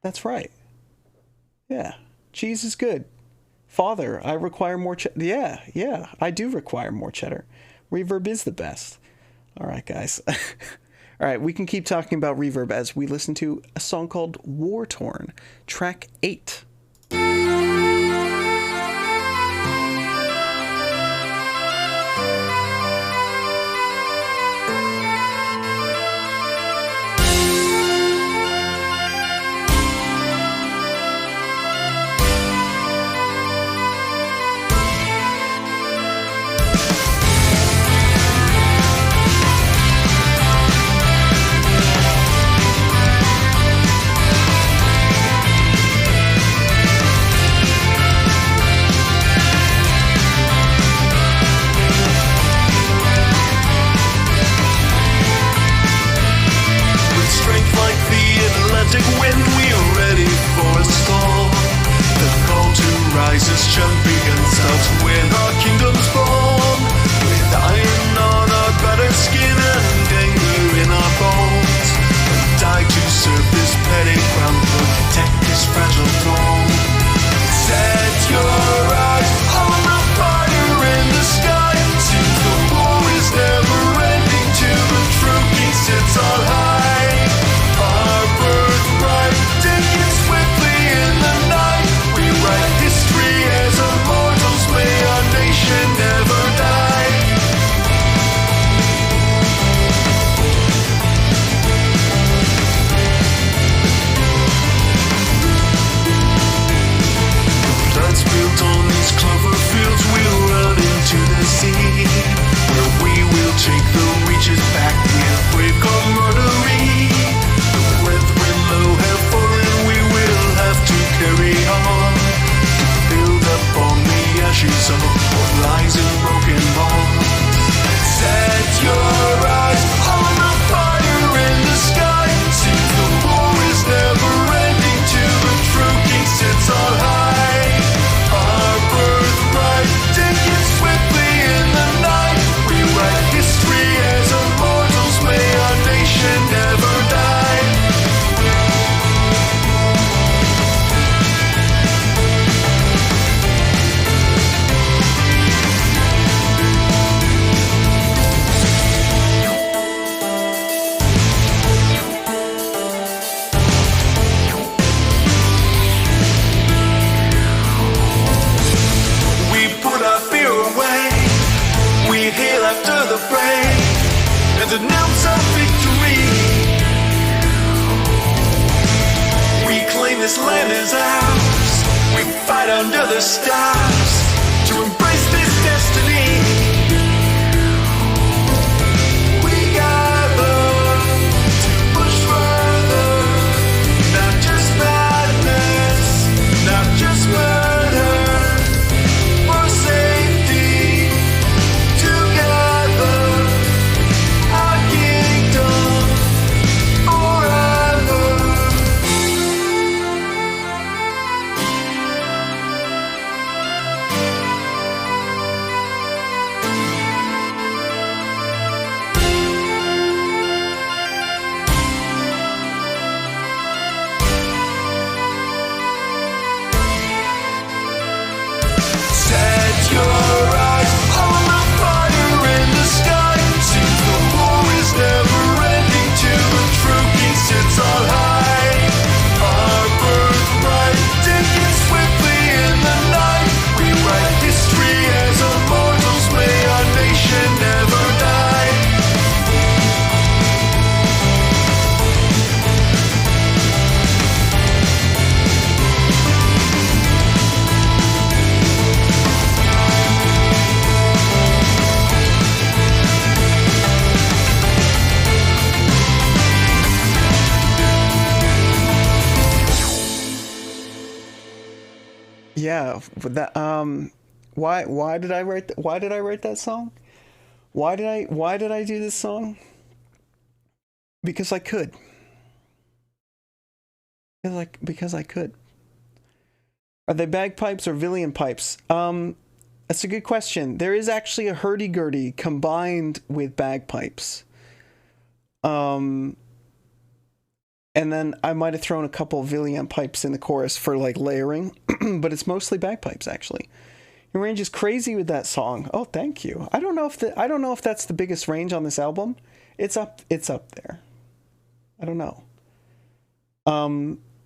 That's right. Yeah. Cheese is good. Father, I require more cheddar. Yeah. I do require more cheddar. Reverb is the best. All right, guys. All right, we can keep talking about reverb as we listen to a song called War Torn, track 8. this land is ours. We fight under the stars to embrace this destiny. We gather to push further, not just madness, not just murder, for safety. Together, our kingdom forever. with that. Why did I write that song? Why did I do this song? Because I could. Because I could. Are they bagpipes or Villian pipes? That's a good question. There is actually a hurdy-gurdy combined with bagpipes. And then I might have thrown a couple of Villian pipes in the chorus for like layering, but it's mostly bagpipes actually. Your range is crazy with that song. Oh, thank you. I don't know if that's the biggest range on this album. It's up there. I don't know.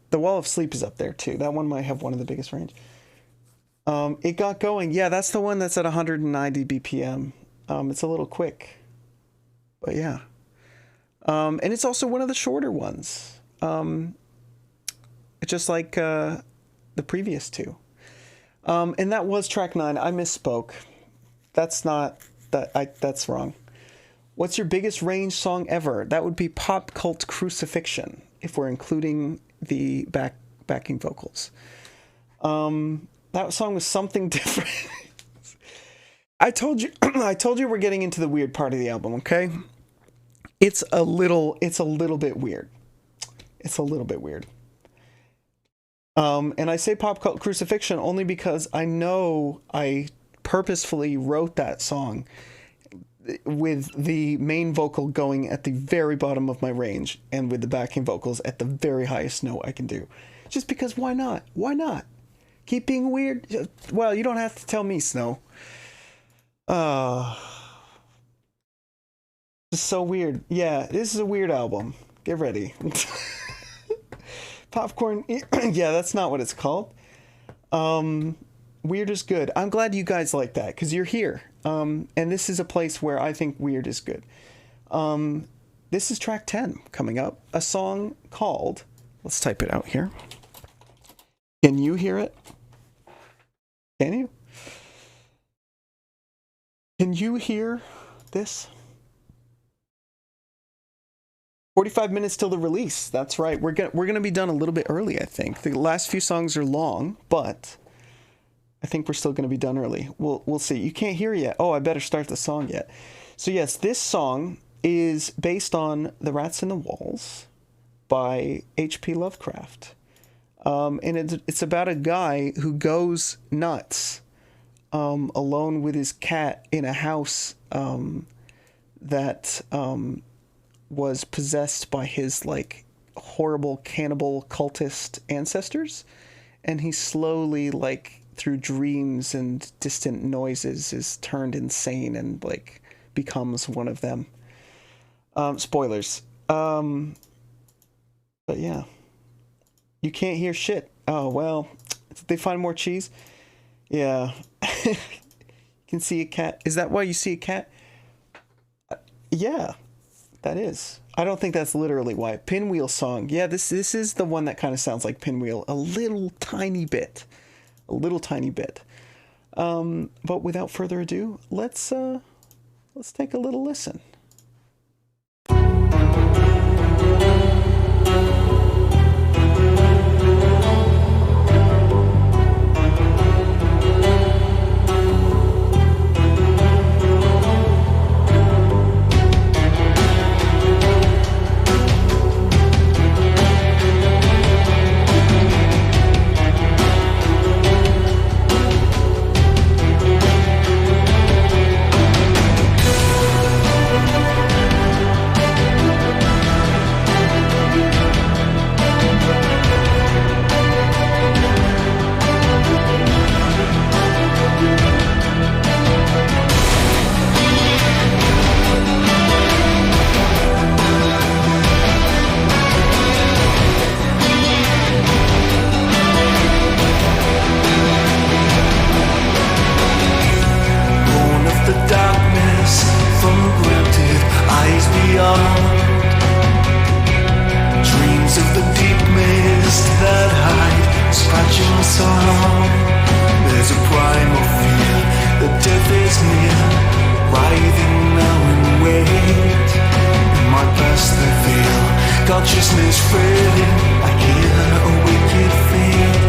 The Wall of Sleep is up there too. That one might have one of the biggest range. It Got Going. Yeah, that's the one that's at 190 BPM. It's a little quick, but yeah. And it's also one of the shorter ones. It's just like the previous two. And that was track 9. I misspoke. That's wrong. What's your biggest range song ever? That would be Pop Cult Crucifixion, if we're including the backing vocals. That song was something different. I told you we're getting into the weird part of the album, okay? It's a little bit weird. It's a little bit weird. And I say Pop Cult Crucifixion only because I know I purposefully wrote that song with the main vocal going at the very bottom of my range and with the backing vocals at the very highest note I can do. Just because why not? Why not? Keep being weird? Well, you don't have to tell me, Snow. It's so weird. Yeah, this is a weird album. Get ready. Popcorn. Yeah, that's not what it's called. Weird is good. I'm glad you guys like that because you're here. And this is a place where I think weird is good. This is track 10 coming up. A song called... Let's type it out here. Can you hear it? Can you? Can you hear this? 45 minutes till the release. That's right. We're gonna be done a little bit early, I think. The last few songs are long, but I think we're still gonna be done early. We'll see. You can't hear yet. Oh, I better start the song yet. So yes, this song is based on The Rats in the Walls by H.P. Lovecraft. And it's about a guy who goes nuts alone with his cat in a house that was possessed by his like horrible cannibal cultist ancestors, and he slowly, like through dreams and distant noises, is turned insane and like becomes one of them. Spoilers. But yeah. You can't hear shit. Oh, well, did they find more cheese? Yeah. You can see a cat. Is that why you see a cat? Yeah, that is. I don't think that's literally why. Pinwheel song. Yeah, this is the one that kind of sounds like Pinwheel. A little tiny bit. A little tiny bit. But without further ado, let's take a little listen. Consciousness fading, I hear a wicked fate.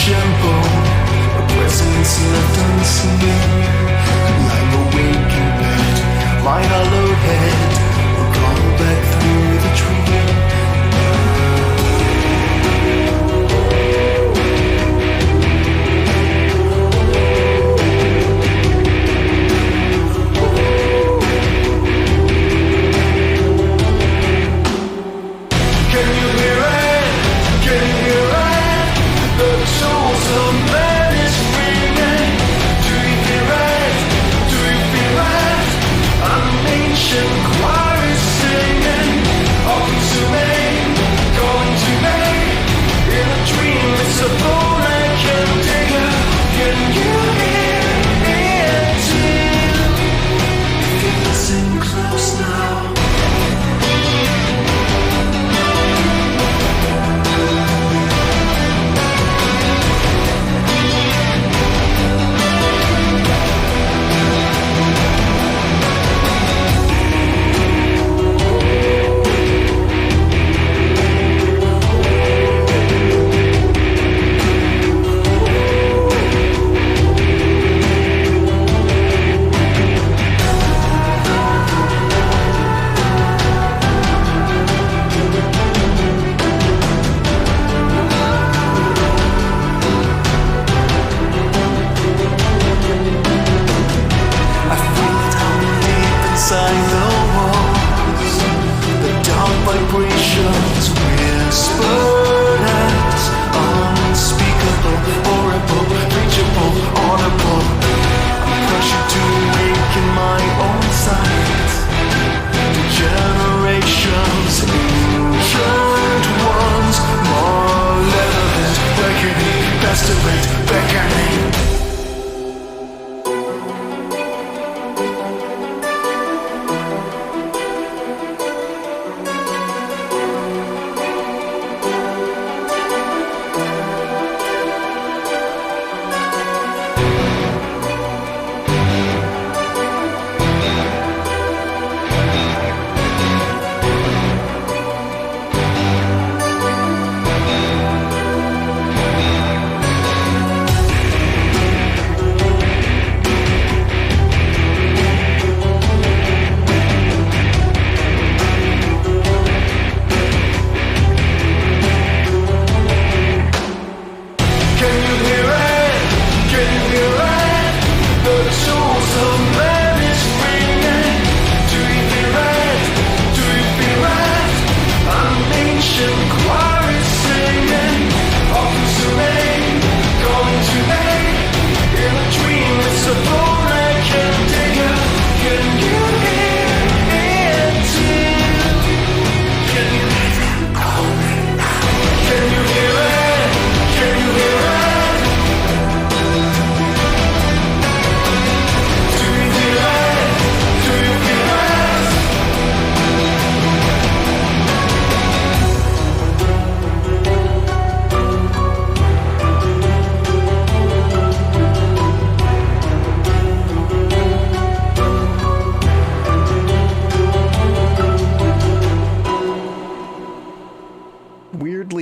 shampoo, a presence left unseen. Lying awake in bed, my hollow head will call back through the tree. Can you hear it? Can you hear it? The souls of man is ringing. Do you hear it? Do you feel it? An ancient choir is singing. All consuming, going to me. In a dream, it's a bone I can take it. Can you hear it too? If you listen close now. Inside the walls, the dark vibrations whispered as unspeakable, horrible, reachable, audible. I'm pressured to awaken my own sight. The generations, ancient ones, malevolent, reckoning, pestilent, beckoning.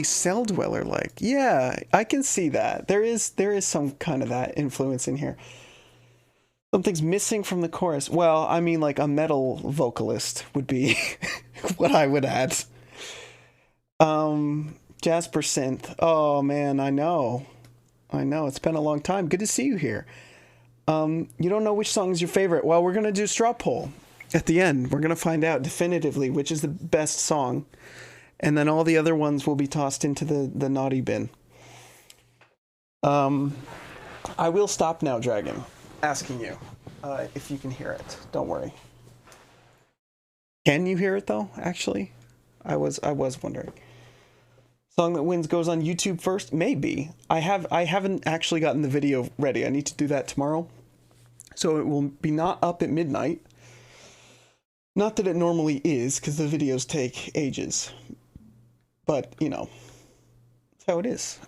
Cell dweller like. Yeah, I can see that. There is some kind of that influence in here. Something's missing from the chorus. Well, I mean, like a metal vocalist would be what I would add. Jasper Synth. Oh man, I know. It's been a long time. Good to see you here. You don't know which song is your favorite. Well, we're gonna do straw poll at the end. We're gonna find out definitively which is the best song. And then all the other ones will be tossed into the naughty bin. I will stop now, Dragon, asking you if you can hear it. Don't worry. Can you hear it though? Actually, I was wondering. Song that wins goes on YouTube first. Maybe I haven't actually gotten the video ready. I need to do that tomorrow, so it will be not up at midnight. Not that it normally is, because the videos take ages. But, you know, that's how it is.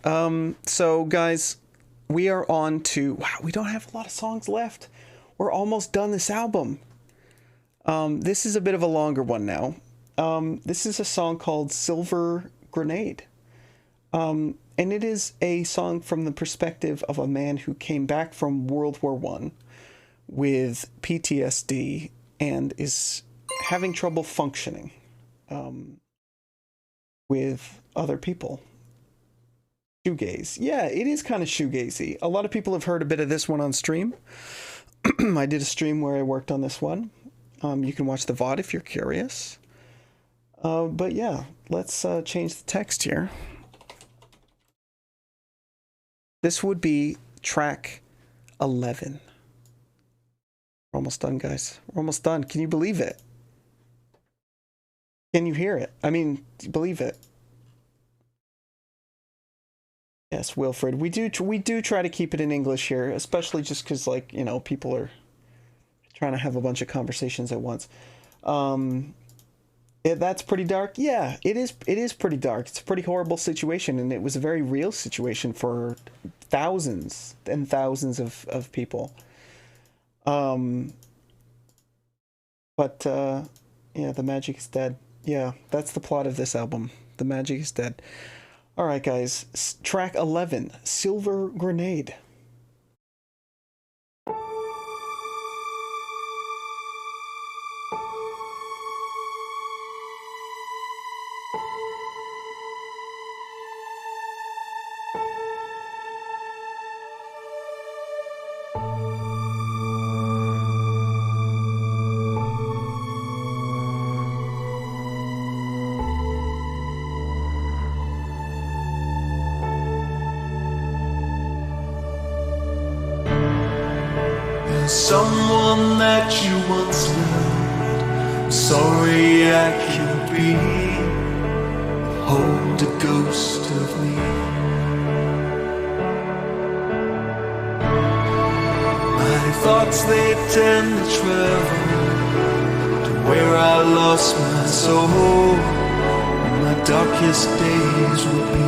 So, guys, we are on to... Wow, we don't have a lot of songs left. We're almost done this album. This is a bit of a longer one now. This is a song called Silver Grenade. And it is a song from the perspective of a man who came back from World War I with PTSD and is having trouble functioning with other people. Shoegaze. Yeah, it is kind of shoegazy. A lot of people have heard a bit of this one on stream. I did a stream where I worked on this one. You can watch the VOD if you're curious. But yeah, let's change the text here. This would be track 11. We're almost done, guys. We're almost done. Can you believe it? Can you hear it? I mean, believe it. Yes, Wilfred. We do try to keep it in English here, especially just because, like, you know, people are trying to have a bunch of conversations at once. That's pretty dark. Yeah, it is pretty dark. It's a pretty horrible situation, and it was a very real situation for thousands and thousands of people. But yeah, the magic is dead. Yeah, that's the plot of this album. The magic is dead. All right, guys. Track 11, Silver Grenade. Someone that you once loved, sorry I can't be. Hold a ghost of me. My thoughts, they tend to travel to where I lost my soul, when my darkest days will be.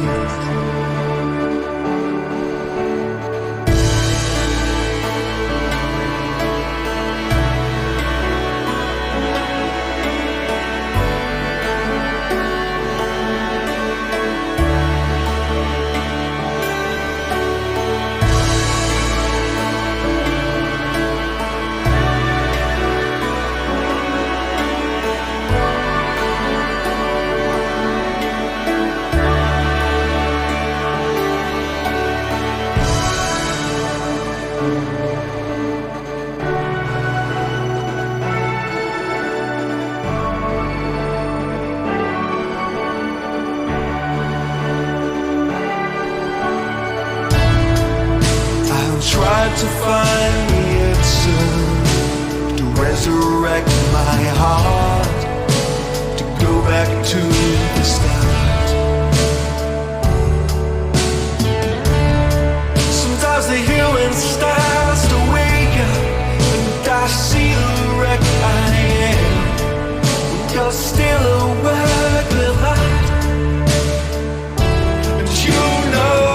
To find the answer, to resurrect my heart, to go back to the start. Sometimes the healing starts to wake up, and I see the wreck I am. You're still a work of art, and you know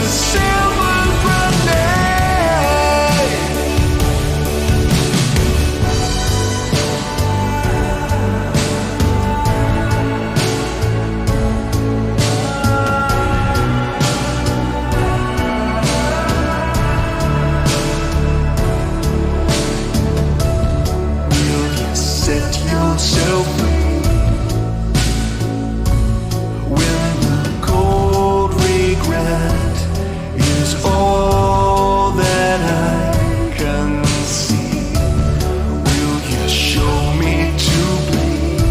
silver grenade. Will you set yourself free when the cold regret is all that I can see? Will you show me to bleed,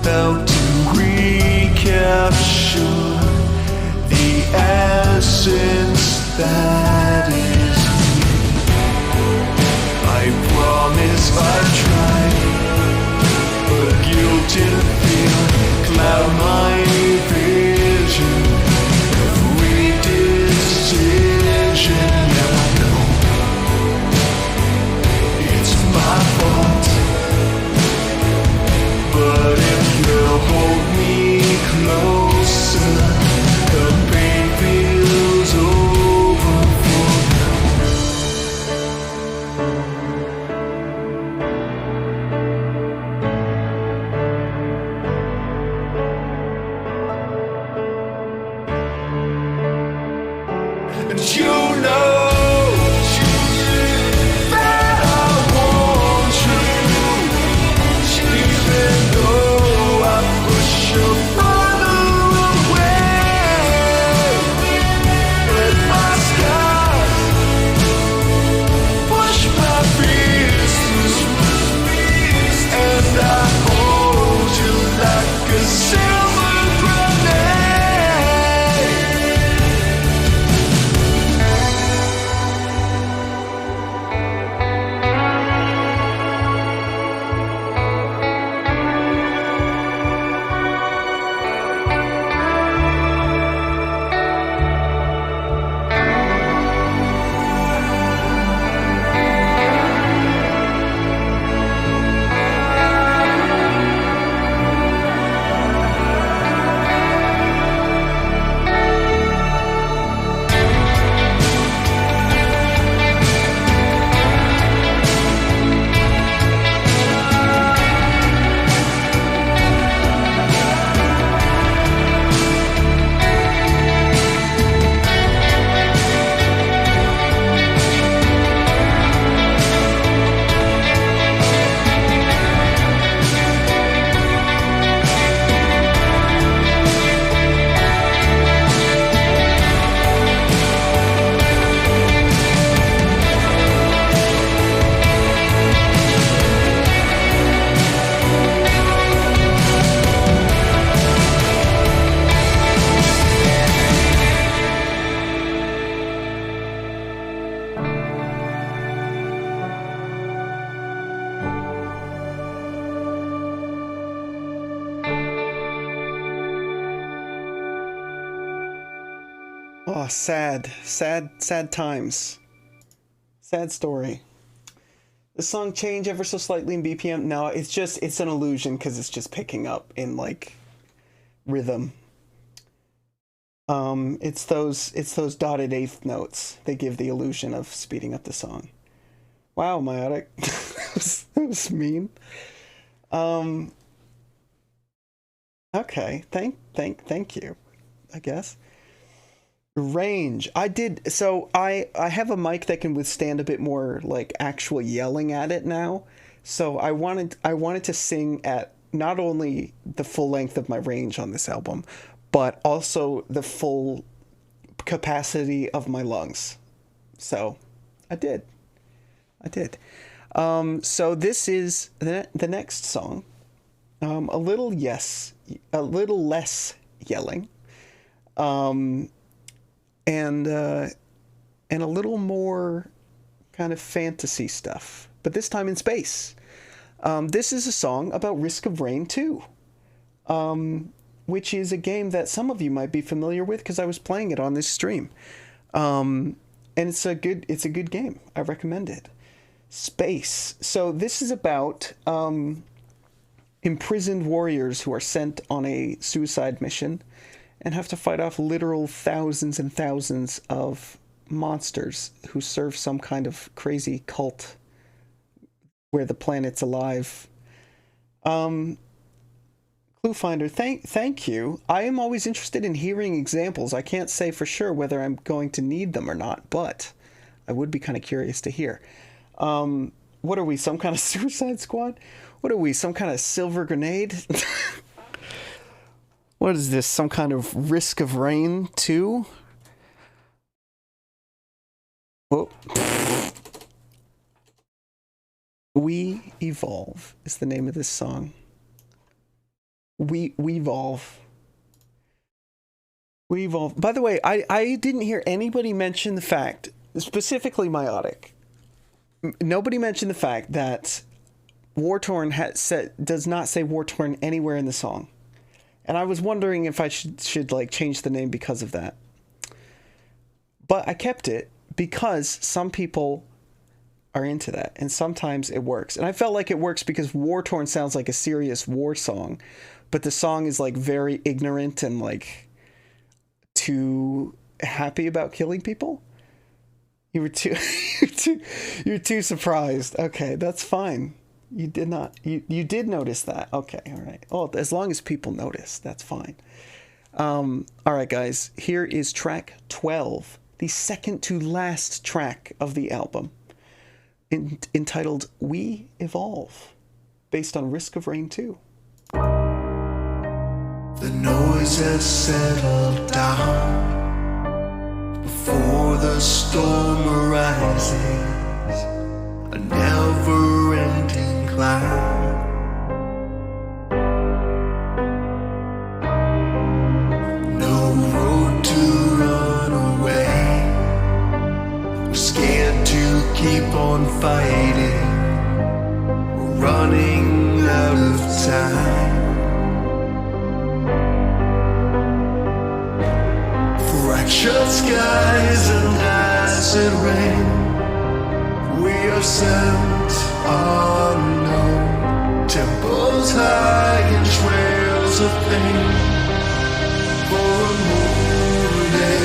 how to recapture the essence that is me? I promise I've tried Oh, sad times. Sad story. The song change ever so slightly in BPM. No, it's an illusion because it's just picking up in like rhythm. It's those dotted eighth notes. They give the illusion of speeding up the song. Wow, Myotic. that was mean. Okay, thank you, I guess. Range. I have a mic that can withstand a bit more like actual yelling at it now. So I wanted to sing at not only the full length of my range on this album, but also the full capacity of my lungs. So I did. So this is the next song. A little less yelling. And a little more kind of fantasy stuff, but this time in space. This is a song about Risk of Rain 2, which is a game that some of you might be familiar with because I was playing it on this stream. And it's a good game. I recommend it. Space. So this is about imprisoned warriors who are sent on a suicide mission and have to fight off literal thousands and thousands of monsters who serve some kind of crazy cult where the planet's alive. Clue Finder, thank you. I am always interested in hearing examples. I can't say for sure whether I'm going to need them or not, but I would be kind of curious to hear. What are we, some kind of Suicide Squad? What are we, some kind of silver grenade? What is this? Some kind of Risk of Rain 2? Oh. We Evolve is the name of this song. We Evolve. We Evolve. By the way, I didn't hear anybody mention the fact, specifically Myotic. Nobody mentioned the fact that War Torn does not say War Torn anywhere in the song. And I was wondering if I should like change the name because of that. But I kept it because some people are into that and sometimes it works. And I felt like it works because War Torn sounds like a serious war song, but the song is like very ignorant and like too happy about killing people. You were too you're too surprised. Okay, that's fine. You did not. You did notice that. Okay, all right. Oh, as long as people notice, that's fine. All right, guys. Here is track 12, the second to last track of the album, entitled "We Evolve," based on Risk of Rain 2. The noise has settled down before the storm arises. A never-ending cloud. No road to run away. We're scared to keep on fighting. We're running out of time. Fractured skies and acid rain. We are sent unknown, temples high and trails of pain for a moonlit.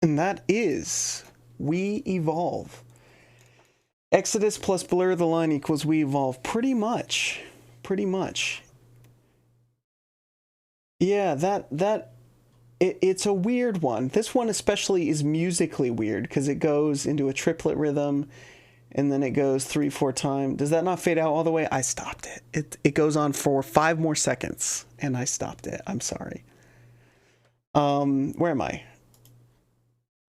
And that is We Evolve. Exodus plus Blur the Line equals We Evolve. Pretty much. Pretty much. Yeah, it's a weird one. This one especially is musically weird because it goes into a triplet rhythm and then it goes 3-4 times. Does that not fade out all the way? I stopped it. It goes on for 5 more seconds and I stopped it. I'm sorry. Where am I?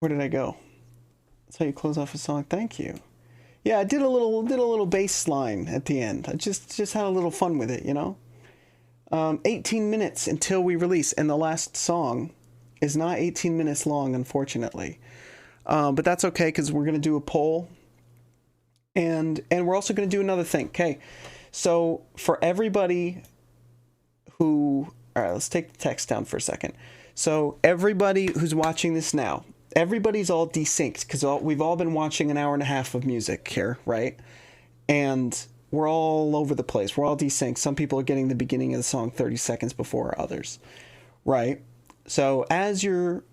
Where did I go? That's how you close off a song. Thank you. Yeah, I did a little bass line at the end. I just had a little fun with it, you know? 18 minutes until we release, and the last song is not 18 minutes long, unfortunately. But that's okay, because we're going to do a poll, and we're also going to do another thing. Okay, so for everybody who... All right, let's take the text down for a second. So everybody who's watching this now, everybody's all desynced, because we've all been watching an hour and a half of music here, right? And we're all over the place. We're all desynced. Some people are getting the beginning of the song 30 seconds before others, right? So as you're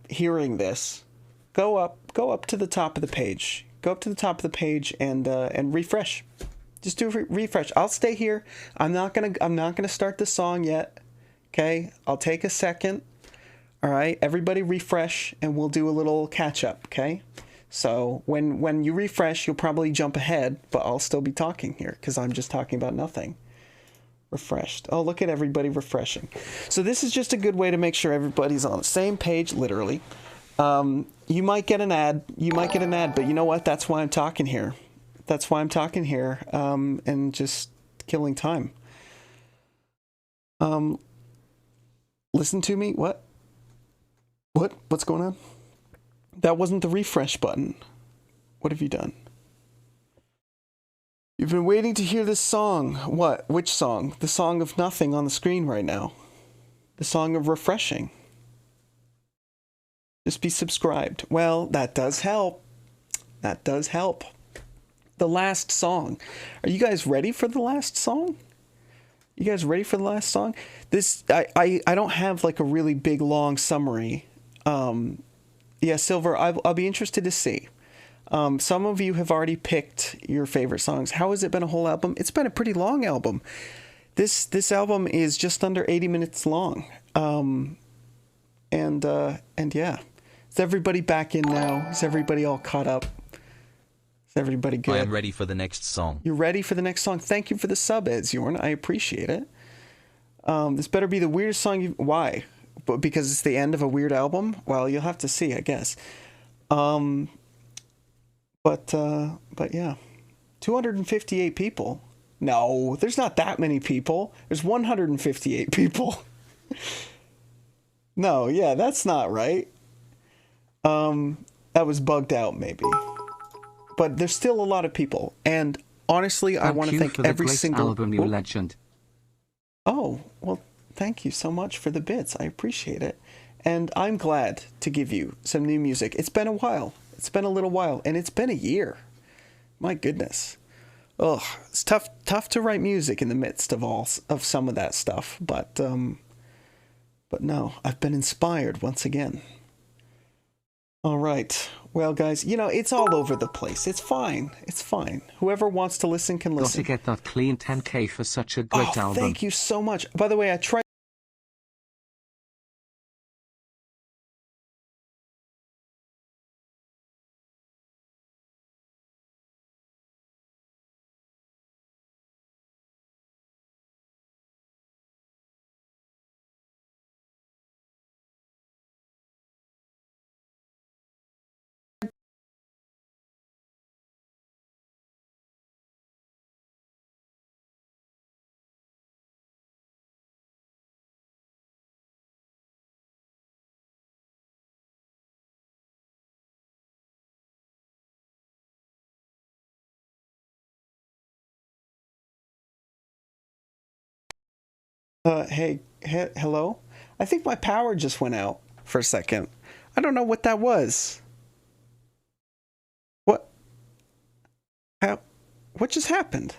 hearing this, go up to the top of the page. Go up to the top of the page and refresh. Just do a refresh. I'll stay here. I'm not gonna start the song yet. Okay? I'll take a second. All right, everybody refresh, and we'll do a little catch-up, okay? So when you refresh, you'll probably jump ahead, but I'll still be talking here, because I'm just talking about nothing. Refreshed. Oh, look at everybody refreshing. So this is just a good way to make sure everybody's on the same page, literally. You might get an ad, but you know what? That's why I'm talking here. And just killing time. Listen to me? What? What's going on? That wasn't the refresh button. What have you done? You've been waiting to hear this song. What? Which song? The song of nothing on the screen right now. The song of refreshing. Just be subscribed. Well, that does help. The last song. Are you guys ready for the last song? This I don't have like a really big long summary. Yeah, Silver, I'll be interested to see. Some of you have already picked your favorite songs. How has it been a whole album? It's been a pretty long album. This album is just under 80 minutes long. And yeah. Is everybody back in now? Is everybody all caught up? Is everybody good? I am ready for the next song. You're ready for the next song? Thank you for the sub, Edzorn. I appreciate it. This better be the weirdest song you've... Why? But because it's the end of a weird album? Well, you'll have to see, I guess. But yeah. 258 people. No, there's not that many people. There's 158 people. No, yeah, that's not right. That was bugged out, maybe. But there's still a lot of people. And honestly, I want to thank every single... album, you legend. Oh, well, thank you so much for the bits. I appreciate it. And I'm glad to give you some new music. It's been a while. It's been a little while. And it's been a year. My goodness. Ugh, it's tough to write music in the midst of some of that stuff. But no, I've been inspired once again. All right. Well, guys, you know, it's all over the place. It's fine. It's fine. Whoever wants to listen can listen. Got to get that clean 10K for such a great album. Thank you so much. By the way, I tried... hello? I think my power just went out for a second. I don't know what that was. What? What just happened?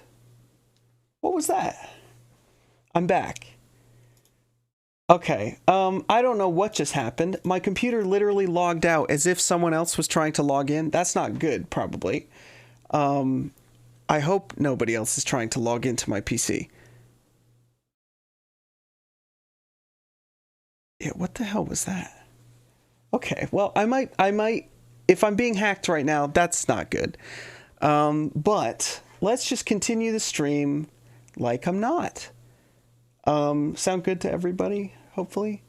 What was that? I'm back. Okay, I don't know what just happened. My computer literally logged out as if someone else was trying to log in. That's not good, probably. I hope nobody else is trying to log into my PC. Yeah, what the hell was that? Okay, well, I might, if I'm being hacked right now, that's not good. But let's just continue the stream like I'm not. Sound good to everybody, hopefully?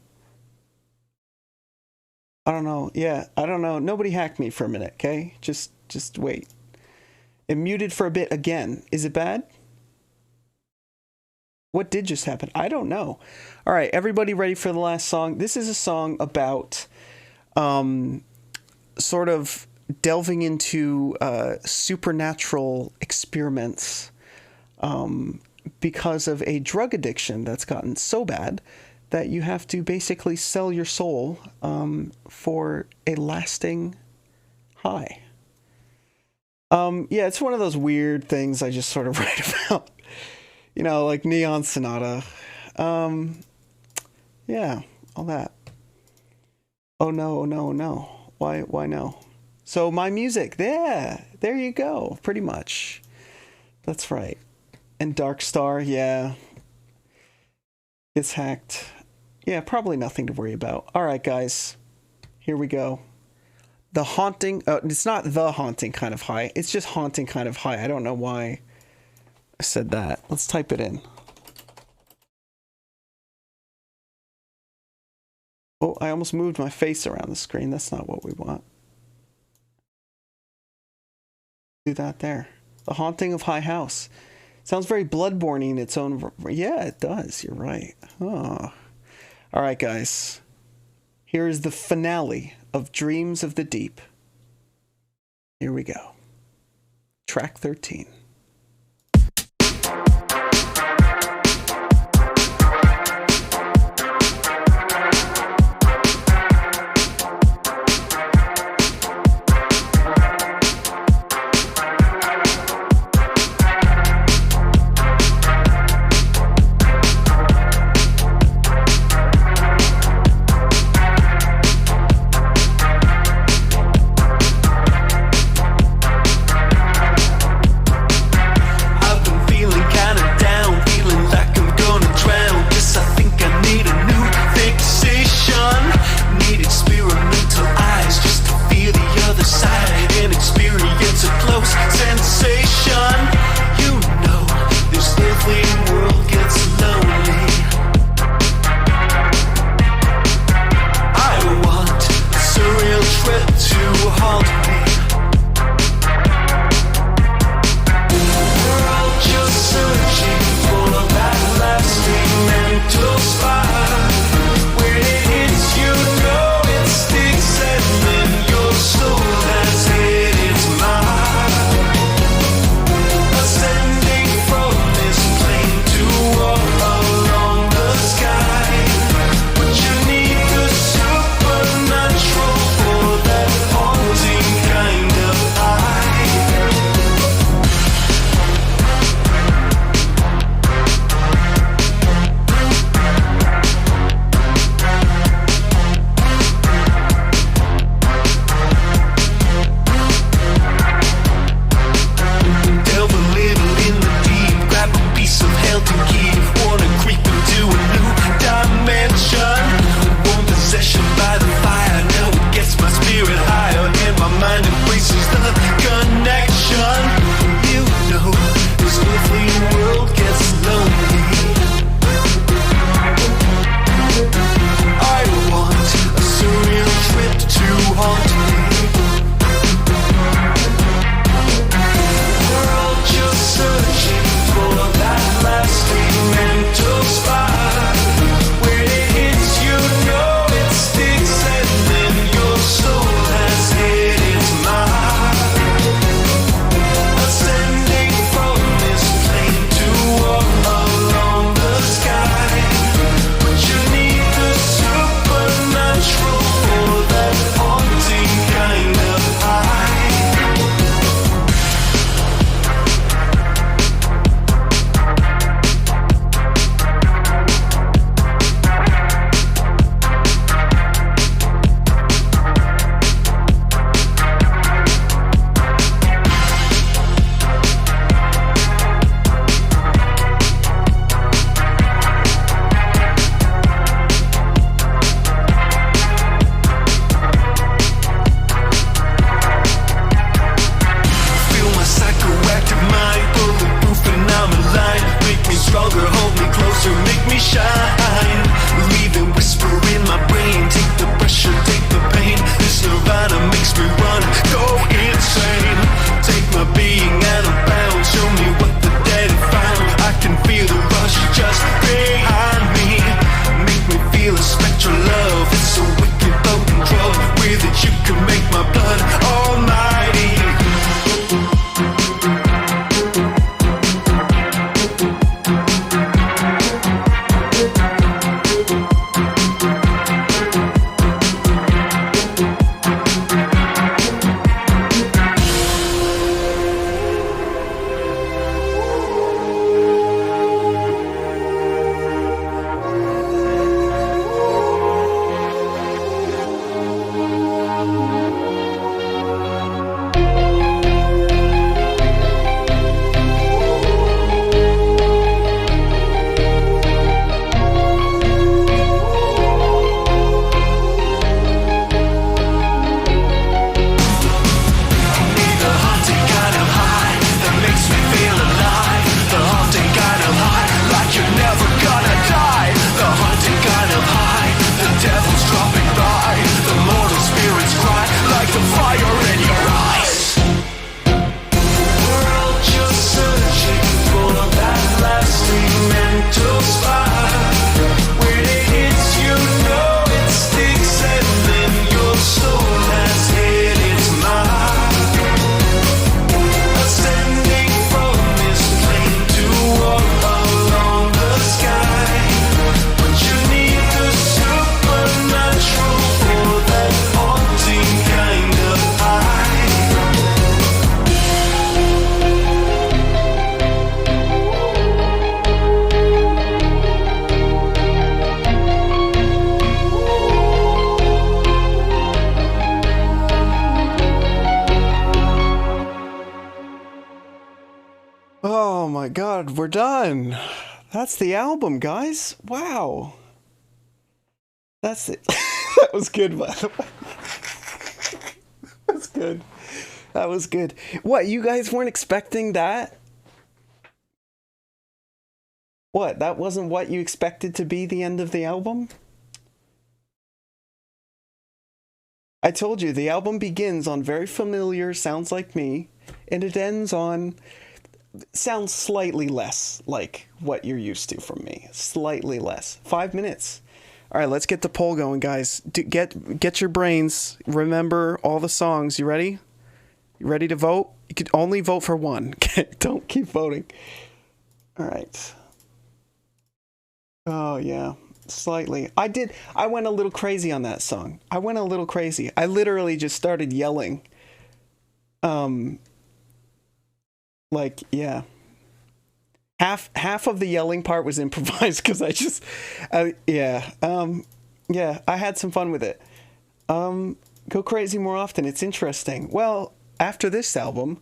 I don't know. Yeah, I don't know. Nobody hacked me for a minute, okay? Just wait. It muted for a bit again. Is it bad? What did just happen? I don't know. All right, everybody ready for the last song? This is a song about sort of delving into supernatural experiments because of a drug addiction that's gotten so bad that you have to basically sell your soul for a lasting high. Yeah, it's one of those weird things I just sort of write about. You know, like Neon Sonata. Yeah, all that. Oh no, no, no. Why no? So my music, there you go, pretty much. That's right. And Dark Star, yeah. Gets hacked. Yeah, probably nothing to worry about. All right, guys. Here we go. The haunting, it's not the haunting kind of high. It's just haunting kind of high. I don't know why I said that. Let's type it in. Oh, I almost moved my face around the screen. That's not what we want. Do that there. The Haunting of High House. Sounds very Bloodborne in its own... Yeah, it does. You're right. Oh. All right, guys. Here is the finale of Dreams of the Deep. Here we go. Track 13. god, we're done. That's the album, guys. Wow. That's it. That was good, by the way. That's good. That was good. What, you guys weren't expecting that? What, that wasn't what you expected to be the end of the album? I told you, the album begins on very familiar Sounds Like Me, and it ends on sounds slightly less like what you're used to from me. Slightly less. 5 minutes. All right, let's get the poll going, guys. Get your brains. Remember all the songs. You ready? You ready to vote? You could only vote for one. Don't keep voting. All right. Oh, yeah. Slightly. I went a little crazy on that song. I went a little crazy. I literally just started yelling. Like, yeah. Half of the yelling part was improvised because I just, yeah. Yeah, I had some fun with it. Go crazy more often. It's interesting. Well, after this album,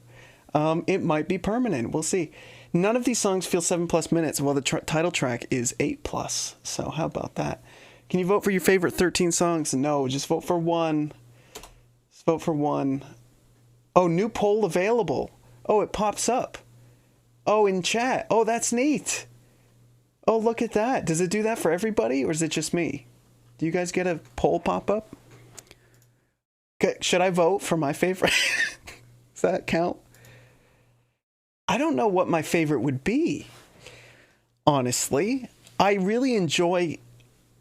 it might be permanent. We'll see. None of these songs feel 7+ minutes, while the title track is 8+. So how about that? Can you vote for your favorite 13 songs? No, just vote for one. Just vote for one. Oh, new poll available. Oh, it pops up. Oh, in chat. Oh, that's neat. Oh, look at that. Does it do that for everybody, or is it just me? Do you guys get a poll pop up? Okay, should I vote for my favorite? Does that count? I don't know what my favorite would be. Honestly, I really enjoy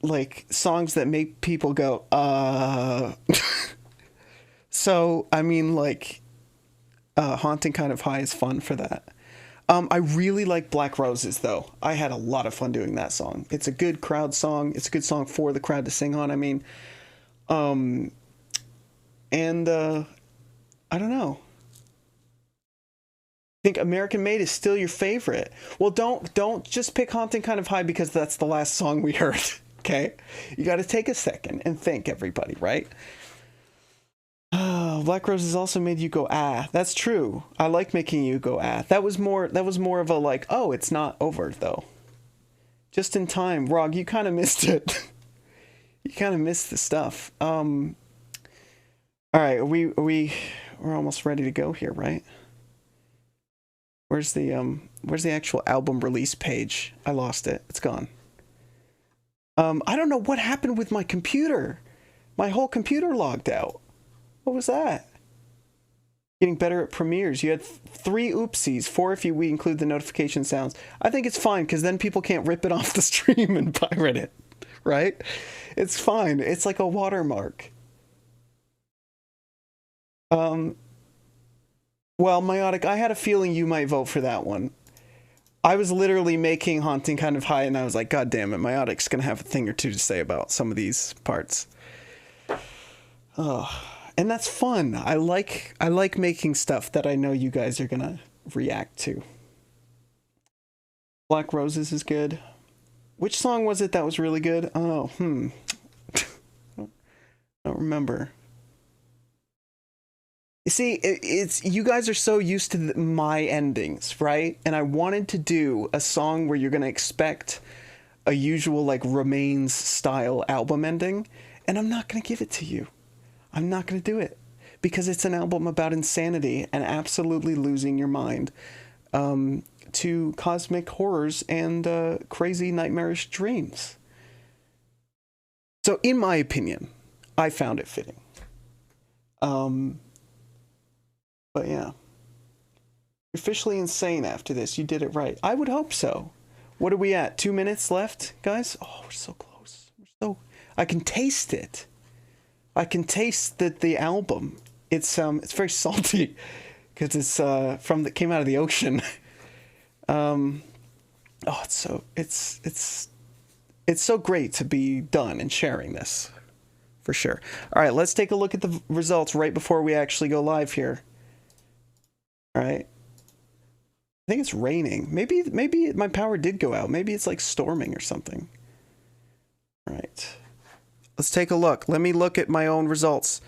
like songs that make people go, So, I mean, like, Haunting Kind of High is fun for that. I really like Black Roses, though. I had a lot of fun doing that song. It's a good crowd song. It's a good song for the crowd to sing on. I mean, I don't know. I think American Made is still your favorite. Well, don't just pick Haunting Kind of High because that's the last song we heard. Okay, you got to take a second and think, everybody, right? Black Roses also made you go ah. That's true. I like making you go ah. That was more of a like, oh, it's not over though. Just in time, Rog. You kind of missed it. You kind of missed the stuff. All right, we're almost ready to go here, right? Where's the actual album release page? I lost it. It's gone. I don't know what happened with my computer. My whole computer logged out. What was that? Getting better at premieres. You had 3 oopsies, 4 if we include the notification sounds. I think it's fine because then people can't rip it off the stream and pirate it, right? It's fine. It's like a watermark. Well, Myotic, I had a feeling you might vote for that one. I was literally making Haunting Kind of High, and I was like, God damn it, Myotic's gonna have a thing or two to say about some of these parts. Oh. And that's fun. I like making stuff that I know you guys are gonna react to. Black Roses is good. Which song was it that was really good? Oh, don't remember. You see, it's you guys are so used to my endings, right? And I wanted to do a song where you're gonna expect a usual like Remains style album ending, and I'm not gonna give it to you. I'm not going to do it because it's an album about insanity and absolutely losing your mind to cosmic horrors and crazy nightmarish dreams. So in my opinion, I found it fitting. But yeah. You're officially insane after this. You did it right. I would hope so. What are we at? 2 minutes left, guys? Oh, we're so close. I can taste it. I can taste the album. It's very salty because it's came out of the ocean. It's so great to be done and sharing this, for sure. All right, let's take a look at the results right before we actually go live here. All right. I think it's raining. Maybe my power did go out. Maybe it's like storming or something. All right. Let's take a look. Let me look at my own results.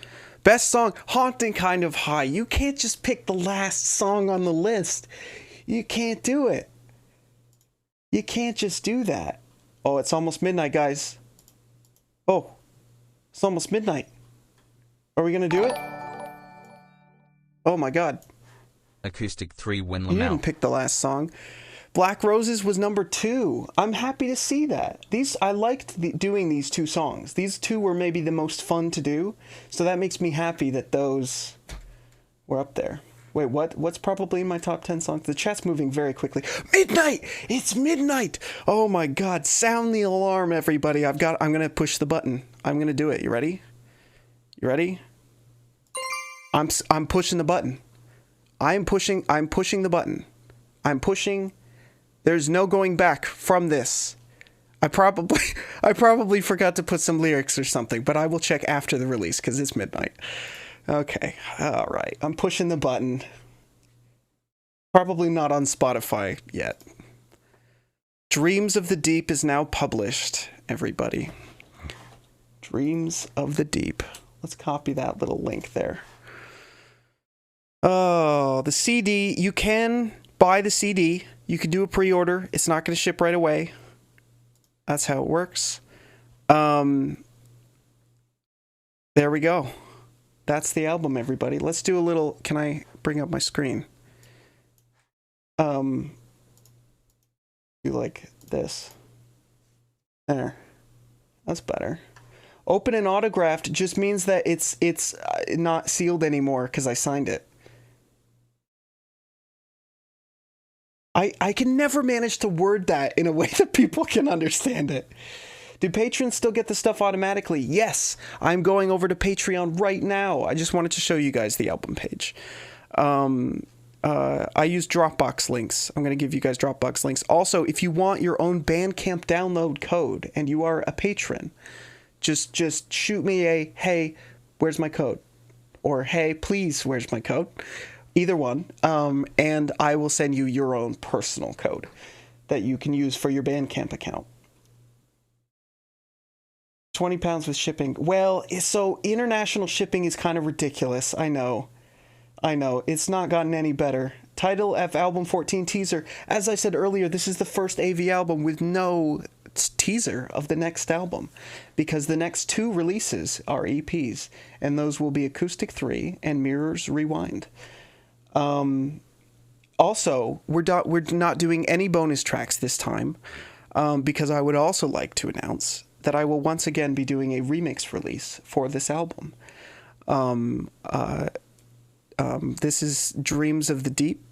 Best song, Haunting Kind of High. You can't just pick the last song on the list. You can't do it. You can't just do that. Oh, it's almost midnight, guys. Oh, it's almost midnight. Are we gonna do it? Oh my god. Acoustic 3 Win You Lamel. didn't pick the last song. Black Roses was number 2. I'm happy to see that. I liked doing these 2 songs. These 2 were maybe the most fun to do, so that makes me happy that those were up there. Wait, what? What's probably in my top 10 songs? The chat's moving very quickly. Midnight! It's midnight! Oh my god, sound the alarm, everybody. I'm gonna push the button. I'm gonna do it. You ready? You ready? I'm pushing the button. I'm pushing the button. I'm pushing. There's no going back from this. I probably forgot to put some lyrics or something, but I will check after the release because it's midnight. Okay, all right. I'm pushing the button. Probably not on Spotify yet. Dreams of the Deep is now published, everybody. Dreams of the Deep. Let's copy that little link there. Oh, the CD. You can buy the CD. You can do a pre-order. It's not going to ship right away. That's how it works. There we go. That's the album, everybody. Let's do a little... Can I bring up my screen? Do like this. There. That's better. Open and autographed just means that it's not sealed anymore because I signed it. I can never manage to word that in a way that people can understand it. Do patrons still get the stuff automatically? Yes. I'm going over to Patreon right now. I just wanted to show you guys the album page. I use Dropbox links. I'm going to give you guys Dropbox links. Also, if you want your own Bandcamp download code and you are a patron, just shoot me a, hey, where's my code? Or, hey, please, where's my code? Either one. And I will send you your own personal code that you can use for your Bandcamp account. £20 with shipping. Well, so international shipping is kind of ridiculous. I know. It's not gotten any better. Title F Album 14 teaser. As I said earlier, this is the first AV album with no teaser of the next album, because the next 2 releases are EPs, and those will be Acoustic 3 and Mirrors Rewind. Also, we're not doing any bonus tracks this time, because I would also like to announce that I will once again be doing a remix release for this album. This is Dreams of the Deep,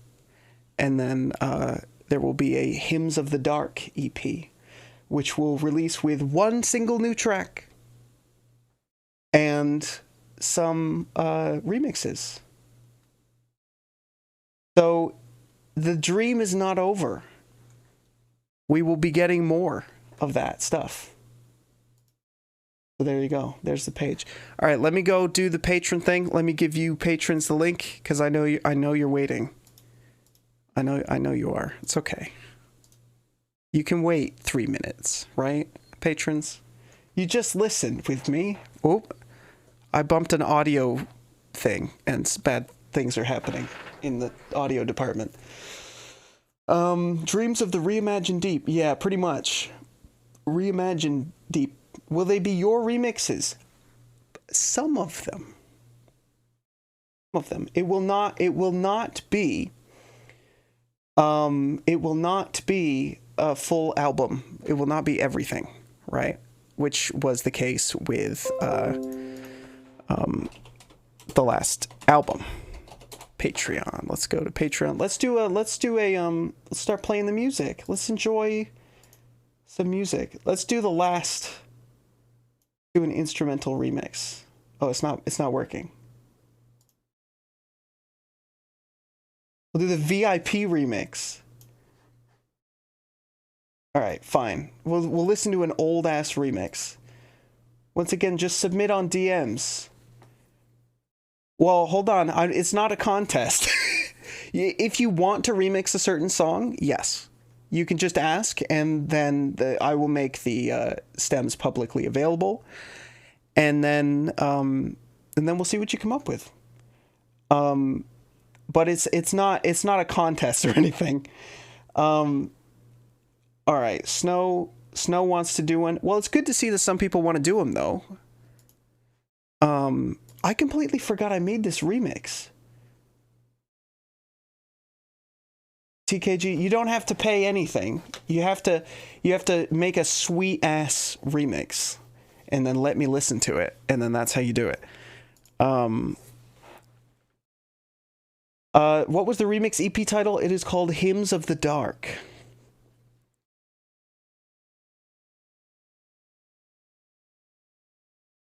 and then there will be a Hymns of the Dark EP, which will release with 1 single new track and some remixes. So the dream is not over. We will be getting more of that stuff. So there you go. There's the page. All right, let me go do the patron thing. Let me give you patrons the link, because I know you're waiting. I know you are. It's okay. You can wait 3 minutes, right, patrons? You just listen with me. Oh, I bumped an audio thing, and bad things are happening in the audio department. Dreams of the Reimagined Deep. Yeah, pretty much. Reimagined Deep. Will they be your remixes? Some of them. Some of them. It will not be a full album. It will not be everything, right? Which was the case with the last album. Patreon. Let's go to Patreon. Let's start playing the music. Let's enjoy some music. Let's do an instrumental remix. Oh, it's not working. We'll do the VIP remix. All right, fine. We'll listen to an old ass remix. Once again, just submit on DMs. Well, hold on. It's not a contest. If you want to remix a certain song, yes. You can just ask, and then I will make the stems publicly available, and then we'll see what you come up with. But it's not a contest or anything. All right, Snow wants to do one. Well, it's good to see that some people want to do them though. I completely forgot I made this remix. TKG, you don't have to pay anything. You have to make a sweet ass remix and then let me listen to it, and then that's how you do it. What was the remix EP title? It is called Hymns of the Dark.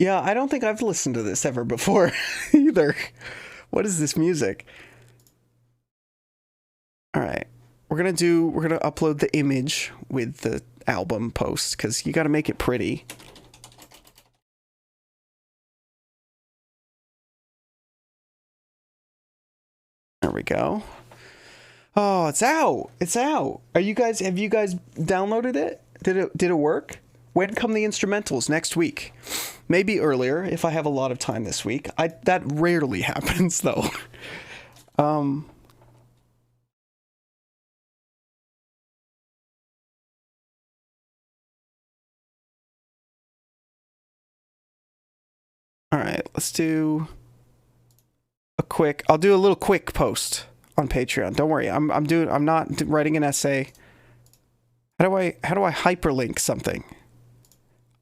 Yeah, I don't think I've listened to this ever before either. What is this music? All right. We're going to upload the image with the album post cuz you got to make it pretty. There we go. Oh, it's out. It's out. Have you guys downloaded it? Did it work? When come the instrumentals? Next week. Maybe earlier if I have a lot of time this week. That rarely happens though. All right, let's do I'll do a little quick post on Patreon. Don't worry. I'm not writing an essay. How do I hyperlink something?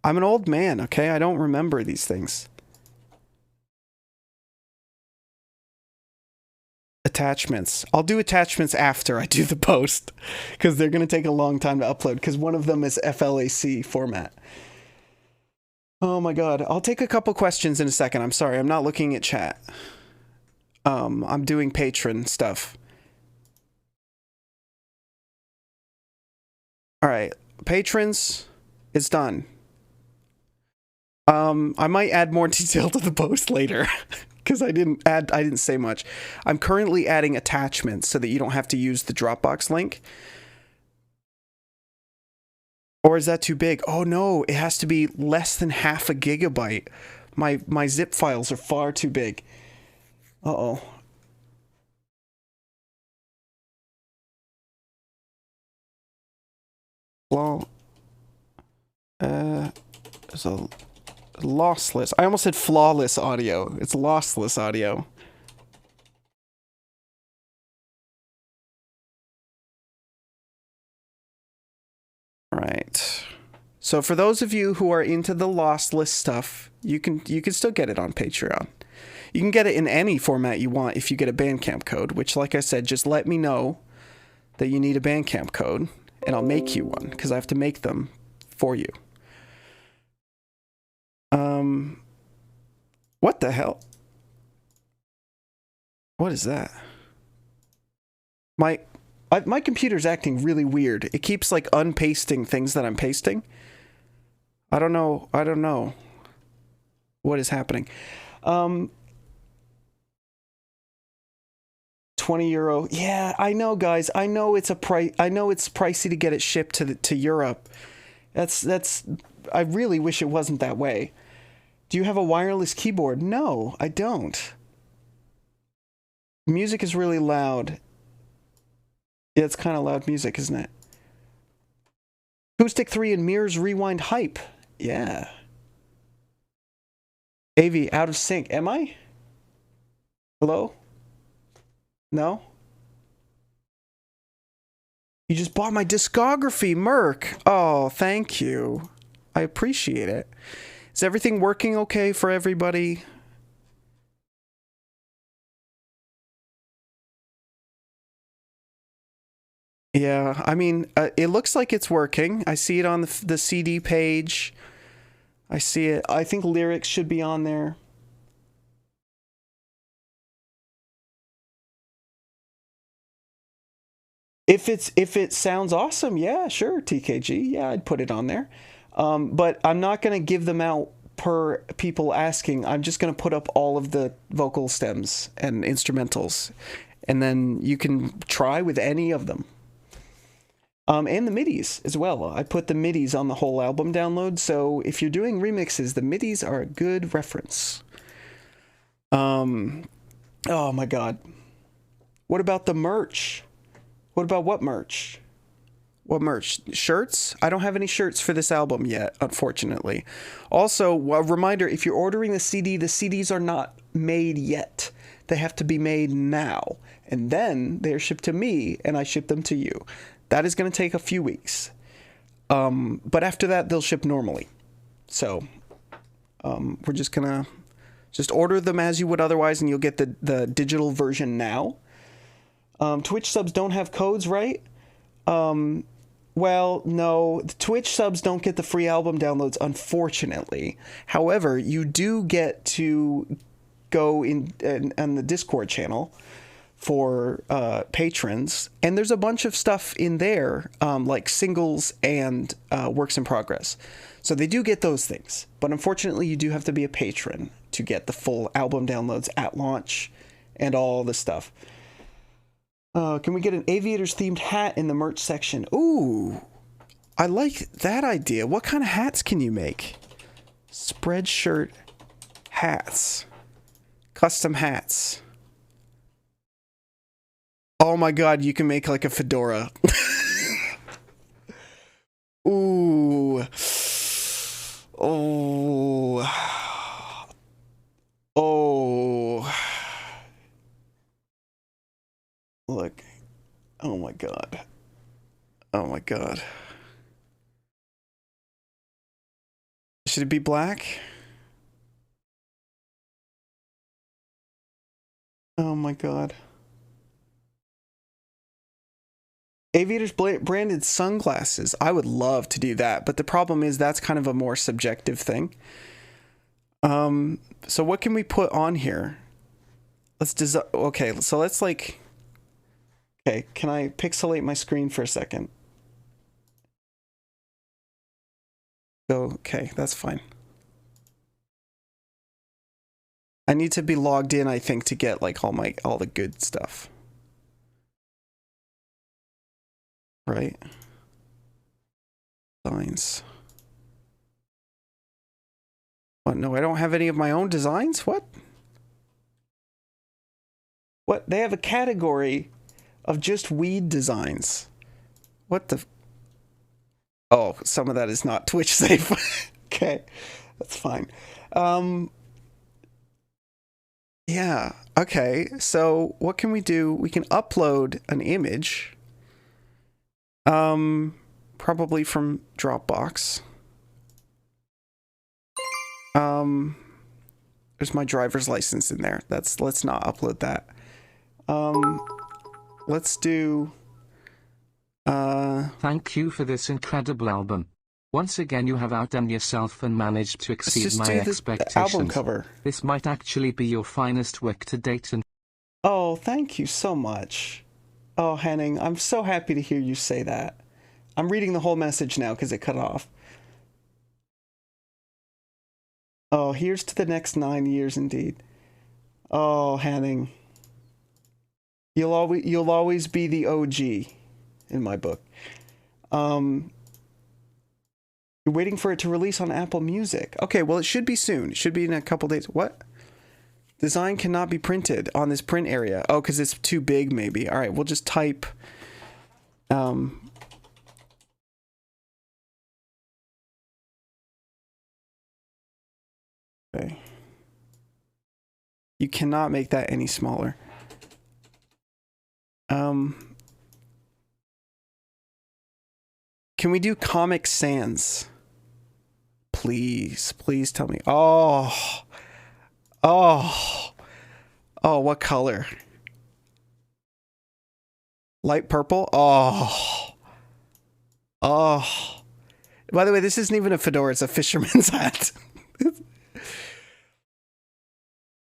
I'm an old man, okay? I don't remember these things. Attachments. I'll do attachments after I do the post because they're going to take a long time to upload because one of them is FLAC format. Oh my god. I'll take a couple questions in a second. I'm sorry. I'm not looking at chat. I'm doing patron stuff. All right. Patrons, it's done. I might add more detail to the post later because I didn't say much. I'm currently adding attachments so that you don't have to use the Dropbox link. Or is that too big? Oh no, it has to be less than half a gigabyte. My zip files are far too big. Uh-oh. Well, there's a lossless. I almost said flawless audio. It's lossless audio. Right. So for those of you who are into the lossless stuff, you can still get it on Patreon. You can get it in any format you want if you get a Bandcamp code, which, like I said, just let me know that you need a Bandcamp code, and I'll make you one, because I have to make them for you. What the hell? What is that? My computer's acting really weird. It keeps, like, unpasting things that I'm pasting. I don't know what is happening. 20 euro. Yeah, I know, guys. I know it's pricey to get it shipped to Europe. That's I really wish it wasn't that way. Do you have a wireless keyboard? No, I don't. Music is really loud. Yeah, it's kind of loud music, isn't it? Acoustic 3 and Mirrors Rewind Hype. Yeah. AV, out of sync. Am I? Hello? No? You just bought my discography, Merc. Oh, thank you. I appreciate it. Is everything working okay for everybody? Yeah, I mean, it looks like it's working. I see it on the CD page. I see it. I think lyrics should be on there. If it sounds awesome, yeah, sure, TKG, yeah, I'd put it on there. But I'm not gonna give them out per people asking. I'm just gonna put up all of the vocal stems and instrumentals, and then you can try with any of them. And the MIDIs as well. I put the MIDIs on the whole album download, so if you're doing remixes, the MIDIs are a good reference. Oh my god. What about the merch? What about what merch? What merch? Shirts? I don't have any shirts for this album yet, unfortunately. Also, a reminder, if you're ordering the CDs are not made yet. They have to be made now. And then they're shipped to me, and I ship them to you. That is going to take a few weeks. But after that, they'll ship normally. So, we're just going to just order them as you would otherwise, and you'll get the digital version now. Twitch subs don't have codes, right? Well, no, the Twitch subs don't get the free album downloads, unfortunately. However, you do get to go in the Discord channel for patrons, and there's a bunch of stuff in there, like singles and works in progress. So they do get those things, but unfortunately, you do have to be a patron to get the full album downloads at launch and all the stuff. Can we get an Aviators themed hat in the merch section? Ooh, I like that idea. What kind of hats can you make? Spreadshirt hats. Custom hats. Oh my god, you can make like a fedora. Ooh. Oh. Oh. Look. Oh my god. Oh my god. Should it be black? Oh my god. Aviators branded sunglasses. I would love to do that, but the problem is that's kind of a more subjective thing. So what can we put on here? Let's design. Okay, so let's like. Okay, can I pixelate my screen for a second? Okay, that's fine. I need to be logged in, I think, to get like all the good stuff. Right? Designs. Oh, no, I don't have any of my own designs? What? What? They have a category of just weed designs. What the? Oh, some of that is not Twitch safe. Okay, that's fine. Yeah, okay. So what can we do? We can upload an image. Probably from Dropbox. There's my driver's license in there. Let's not upload that. Let's do Thank you for this incredible album. Once again you have outdone yourself and managed to exceed just my do the expectations. album cover. This might actually be your finest work to date, and Oh, thank you so much. Oh, Henning, I'm so happy to hear you say that. I'm reading the whole message now because it cut off. Oh, here's to the next 9 years indeed. Oh, Henning. You'll always be the OG in my book. You're waiting for it to release on Apple Music. Okay, well, it should be soon. It should be in a couple days. What? Design cannot be printed on this print area. Oh, because it's too big, maybe. All right, we'll just type... Okay. You cannot make that any smaller. Can we do Comic Sans? Please, please tell me. Oh, what color? Light purple? Oh. By the way, this isn't even a fedora, it's a fisherman's hat.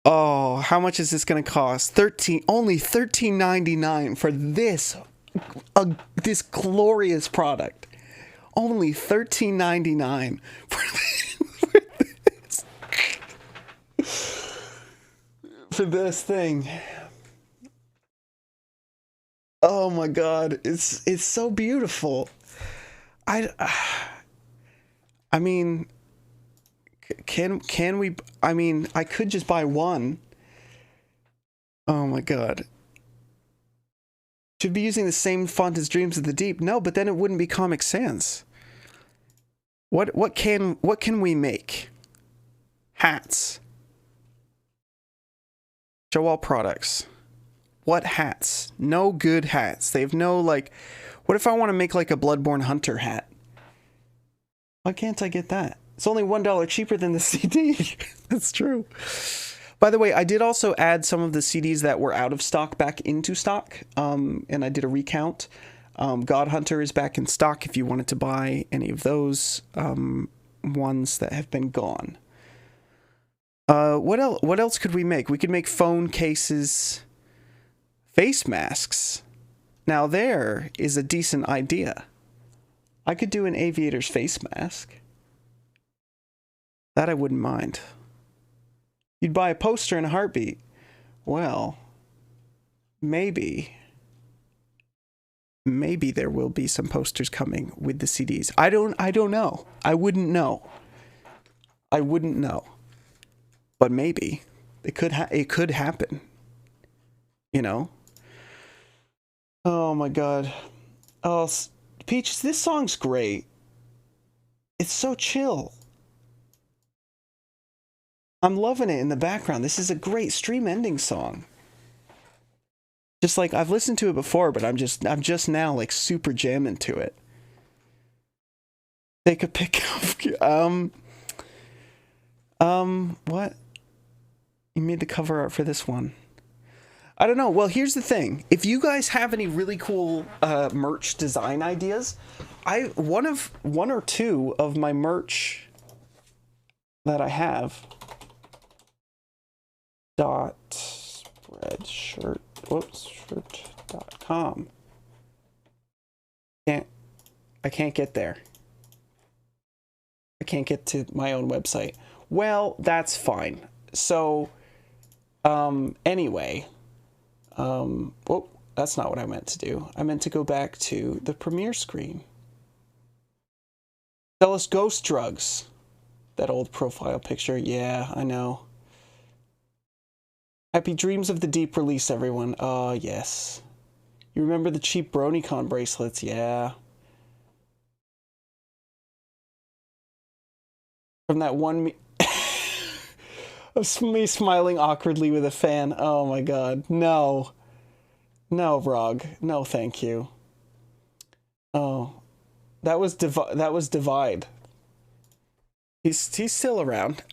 Oh, how much is this going to cost? Only $13.99 for this glorious product. Only $13.99 for this thing. Oh my god, it's so beautiful. I mean, can we? I mean, I could just buy one. Oh my god. Should be using the same font as Dreams of the Deep. No, but then it wouldn't be Comic Sans. What can we make? Hats. Show all products. What hats? No good hats. They have no, like... What if I want to make, like, a Bloodborne Hunter hat? Why can't I get that? It's only $1 cheaper than the CD. That's true. By the way, I did also add some of the CDs that were out of stock back into stock, and I did a recount. God Hunter is back in stock if you wanted to buy any of those ones that have been gone. What else could we make? We could make phone cases, face masks. Now there is a decent idea. I could do an aviator's face mask. That I wouldn't mind. You'd buy a poster in a heartbeat. Well, maybe there will be some posters coming with the CDs. I don't know. I wouldn't know. But maybe it could happen. You know? Oh my god. Oh, Peaches, this song's great. It's so chill. I'm loving it in the background. This is a great stream ending song. Just like I've listened to it before, but I'm just now like super jamming to it. Take a pic of what? You made the cover art for this one. I don't know. Well, here's the thing. If you guys have any really cool merch design ideas, one or two of my merch that I have shirt.com. I can't get there. I can't get to my own website. Well, that's fine. So, anyway, whoop, that's not what I meant to do. I meant to go back to the premiere screen. Sell us ghost drugs. That old profile picture. Yeah, I know. Happy Dreams of the Deep release, everyone. Oh, yes. You remember the cheap BronyCon bracelets? Yeah. From that one... of me smiling awkwardly with a fan. Oh my god. No. No, Rog. No, thank you. Oh. That was Divide. He's still around.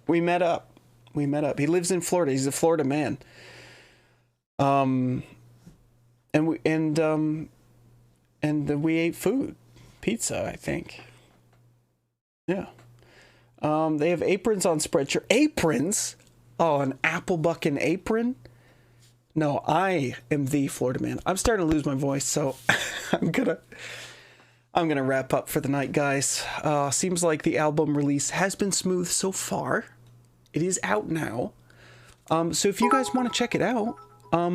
We met up. He lives in Florida. He's a Florida man. And we ate food. Pizza, I think. Yeah. They have aprons on Spreadshirt. Aprons? Oh, an apple bucking apron? No, I am the Florida man. I'm starting to lose my voice, so I'm gonna wrap up for the night, guys. Seems like the album release has been smooth so far. It is out now. So if you guys want to check it out, I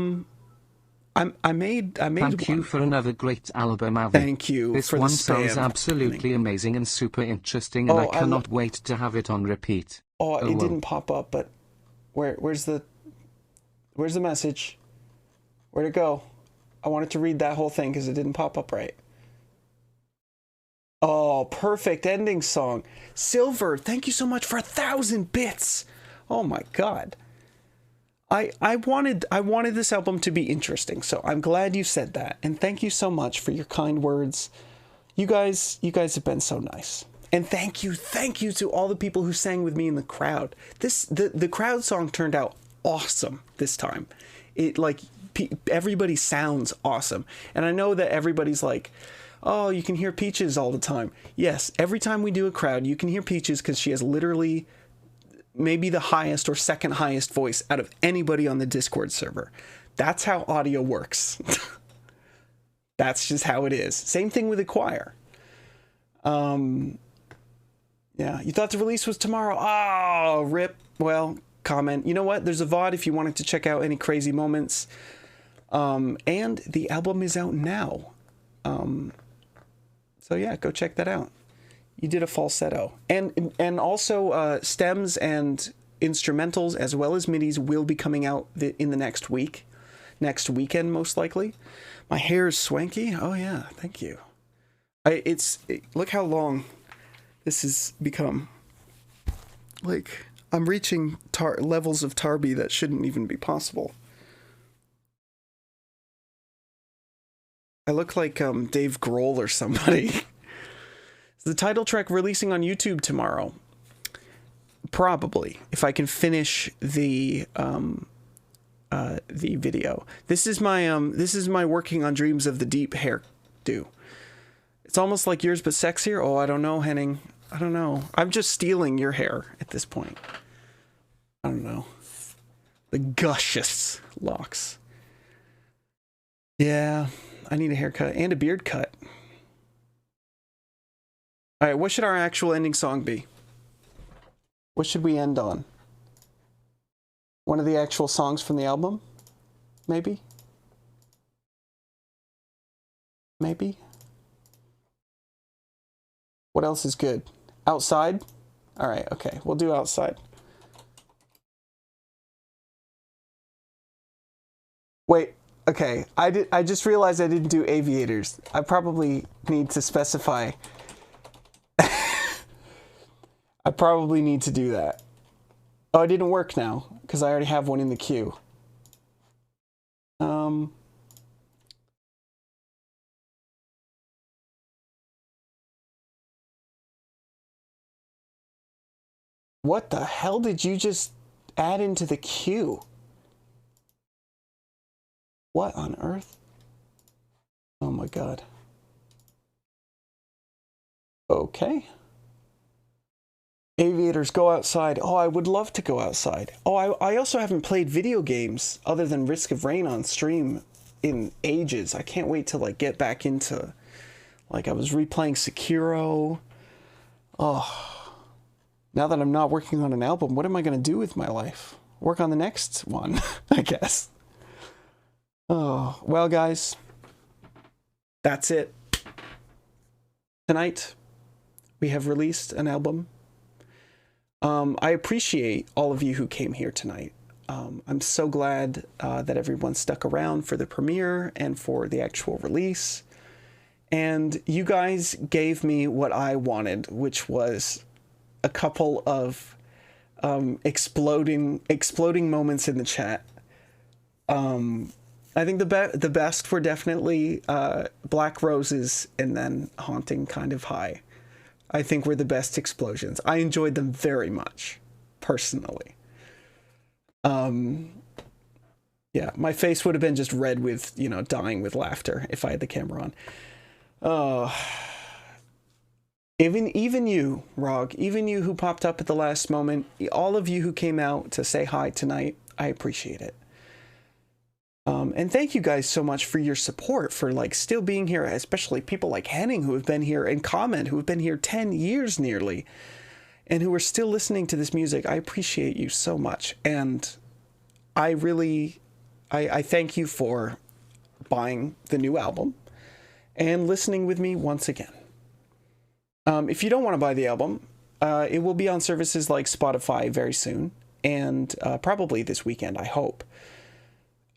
made Thank you for another great album, Avi. Thank you. This for one the sounds spam. absolutely amazing and super interesting, and I cannot wait to have it on repeat. Oh, it didn't pop up, but where's the message? Where'd it go? I wanted to read that whole thing because it didn't pop up right. Oh, perfect ending song. Silver, thank you so much for 1,000 bits. Oh my god. I wanted this album to be interesting, so I'm glad you said that. And thank you so much for your kind words. You guys have been so nice. And thank you to all the people who sang with me in the crowd. The crowd song turned out awesome this time. Everybody sounds awesome. And I know that everybody's like, oh, you can hear Peaches all the time. Yes, every time we do a crowd, you can hear Peaches because she has literally maybe the highest or second highest voice out of anybody on the Discord server. That's how audio works. That's just how it is. Same thing with the choir. Yeah, you thought the release was tomorrow? Oh, rip. Well, comment. You know what? There's a VOD if you wanted to check out any crazy moments. And the album is out now. So yeah, go check that out. You did a falsetto. And also stems and instrumentals as well as midis will be coming out in the next week. next weekend, most likely. My hair is swanky. Oh yeah, thank you. Look how long this has become. Like, I'm reaching levels of Tarby that shouldn't even be possible. I look like Dave Grohl or somebody. The title track releasing on YouTube tomorrow. Probably, if I can finish the video. This is my working on Dreams of the Deep hairdo. It's almost like yours, but sexier. Oh, I don't know, Henning. I don't know. I'm just stealing your hair at this point. I don't know. The gushious locks. Yeah, I need a haircut and a beard cut. All right, what should our actual ending song be? What should we end on? One of the actual songs from the album? Maybe? Maybe? What else is good? Outside? All right, okay, we'll do Outside. Wait, okay, I just realized I didn't do Aviators. I probably need to specify. I probably need to do that. Oh, it didn't work now, because I already have one in the queue. What the hell did you just add into the queue? What on earth? Oh my god. Okay. Aviators, go outside. Oh, I would love to go outside. Oh, I also haven't played video games other than Risk of Rain on stream in ages. I can't wait to like get back into, like, I was replaying Sekiro. Oh, now that I'm not working on an album, what am I going to do with my life? Work on the next one, I guess. Oh, well, guys, that's it. Tonight, we have released an album. I appreciate all of you who came here tonight. I'm so glad that everyone stuck around for the premiere and for the actual release. And you guys gave me what I wanted, which was a couple of exploding moments in the chat. I think the best were definitely Black Roses and then Haunting Kind of High. I think were the best explosions. I enjoyed them very much, personally. Yeah, my face would have been just red with, dying with laughter if I had the camera on. Oh, even you, Rog, even you who popped up at the last moment, all of you who came out to say hi tonight, I appreciate it. And thank you guys so much for your support, for like still being here, especially people like Henning who have been here, and Comment who have been here 10 years nearly, and who are still listening to this music. I appreciate you so much, and I thank you for buying the new album and listening with me once again. If you don't want to buy the album, it will be on services like Spotify very soon, and probably this weekend, I hope.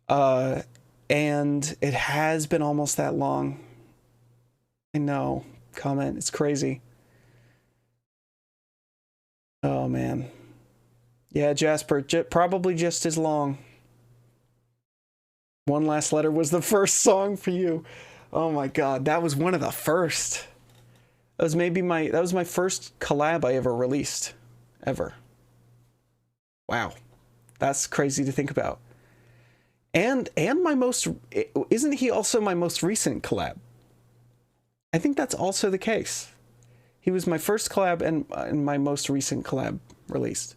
And it has been almost that long. I know. Comment. It's crazy. Oh, man. Yeah, Jasper, probably just as long. One Last Letter was the first song for you. Oh my god, that was one of the first. That was my first collab I ever released. Ever. Wow. That's crazy to think about. And isn't he also my most recent collab? I think that's also the case. He was my first collab and my most recent collab released.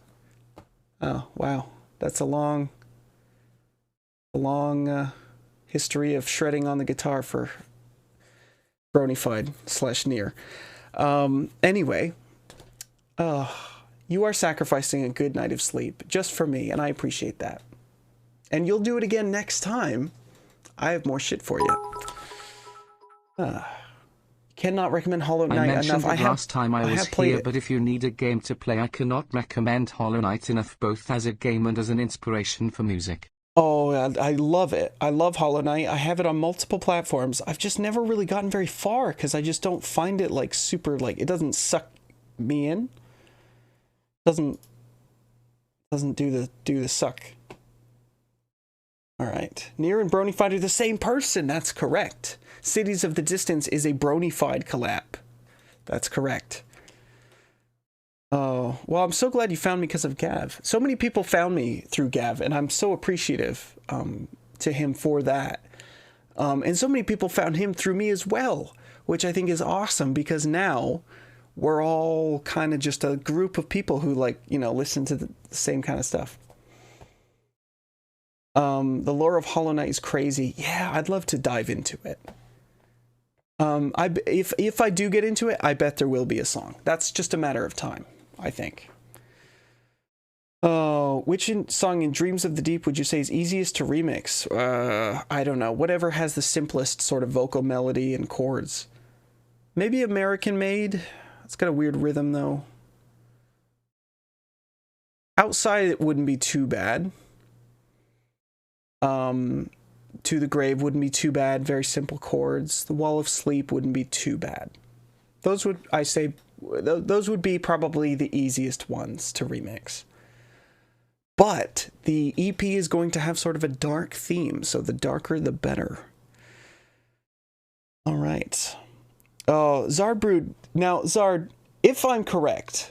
Oh, wow. That's a long history of shredding on the guitar for Bronified/Near. Anyway, you are sacrificing a good night of sleep just for me, and I appreciate that. And you'll do it again next time. I have more shit for you. Cannot recommend Hollow Knight enough. I mentioned it last time I was here, but if you need a game to play, I cannot recommend Hollow Knight enough, both as a game and as an inspiration for music. Oh, I love it. I love Hollow Knight. I have it on multiple platforms. I've just never really gotten very far because I just don't find it like super, like, it doesn't suck me in. Doesn't do the suck. All right. Nier and Bronyfied are the same person. That's correct. Cities of the Distance is a Bronyfied collab. That's correct. Oh, well, I'm so glad you found me because of Gav. So many people found me through Gav, and I'm so appreciative to him for that. And so many people found him through me as well, which I think is awesome because now we're all kind of just a group of people who, like, you know, listen to the same kind of stuff. The lore of Hollow Knight is crazy. Yeah, I'd love to dive into it. If I do get into it, I bet there will be a song. That's just a matter of time, I think. Which song in Dreams of the Deep would you say is easiest to remix? I don't know. Whatever has the simplest sort of vocal melody and chords. Maybe American Made. It's got a weird rhythm, though. Outside, it wouldn't be too bad. To the Grave wouldn't be too bad. Very simple chords. The Wall of Sleep wouldn't be too bad. Those would, I say, those would be probably the easiest ones to remix. But the EP is going to have sort of a dark theme, so the darker the better. All right. Oh, Zardbrood. Now, Zard, if I'm correct,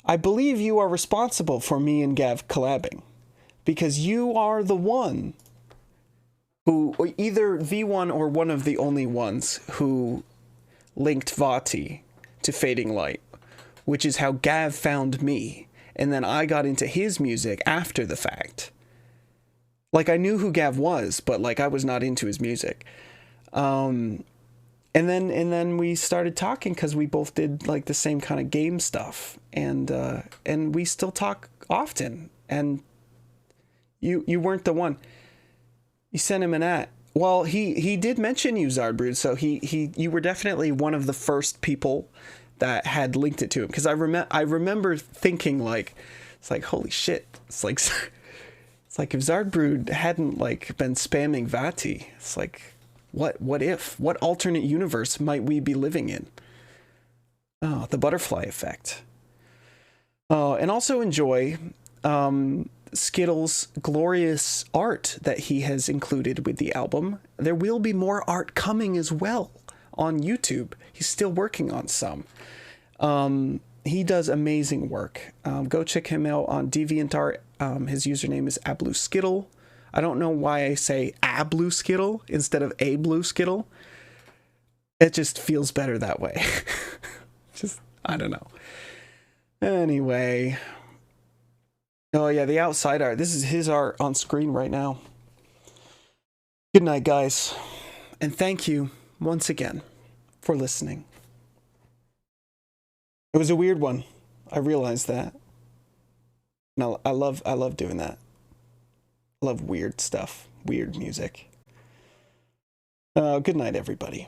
I believe you are responsible for me and Gav collabing. Because you are the one who, either the one or one of the only ones who linked Vati to Fading Light, which is how Gav found me. And then I got into his music after the fact. Like, I knew who Gav was, but, like, I was not into his music. And then we started talking because we both did, like, the same kind of game stuff. And we still talk often. And you weren't the one. You sent him an at. Well, he did mention you, Zardbrood, so you were definitely one of the first people that had linked it to him. Because I remember thinking, like, it's like, holy shit. It's like if Zardbrood hadn't, like, been spamming Vati, it's like, what alternate universe might we be living in? Oh, the butterfly effect. Oh, and also enjoy Skittles' glorious art that he has included with the album. There will be more art coming as well on YouTube. He's still working on some. He does amazing work. Go check him out on DeviantArt. His username is ablueskittle. I don't know why I say ablueskittle instead of a blue skittle. It just feels better that way. I don't know. Anyway. Oh yeah, the outside art. This is his art on screen right now. Good night, guys. And thank you once again for listening. It was a weird one. I realized that. No, I love doing that. I love weird stuff, weird music. Good night, everybody.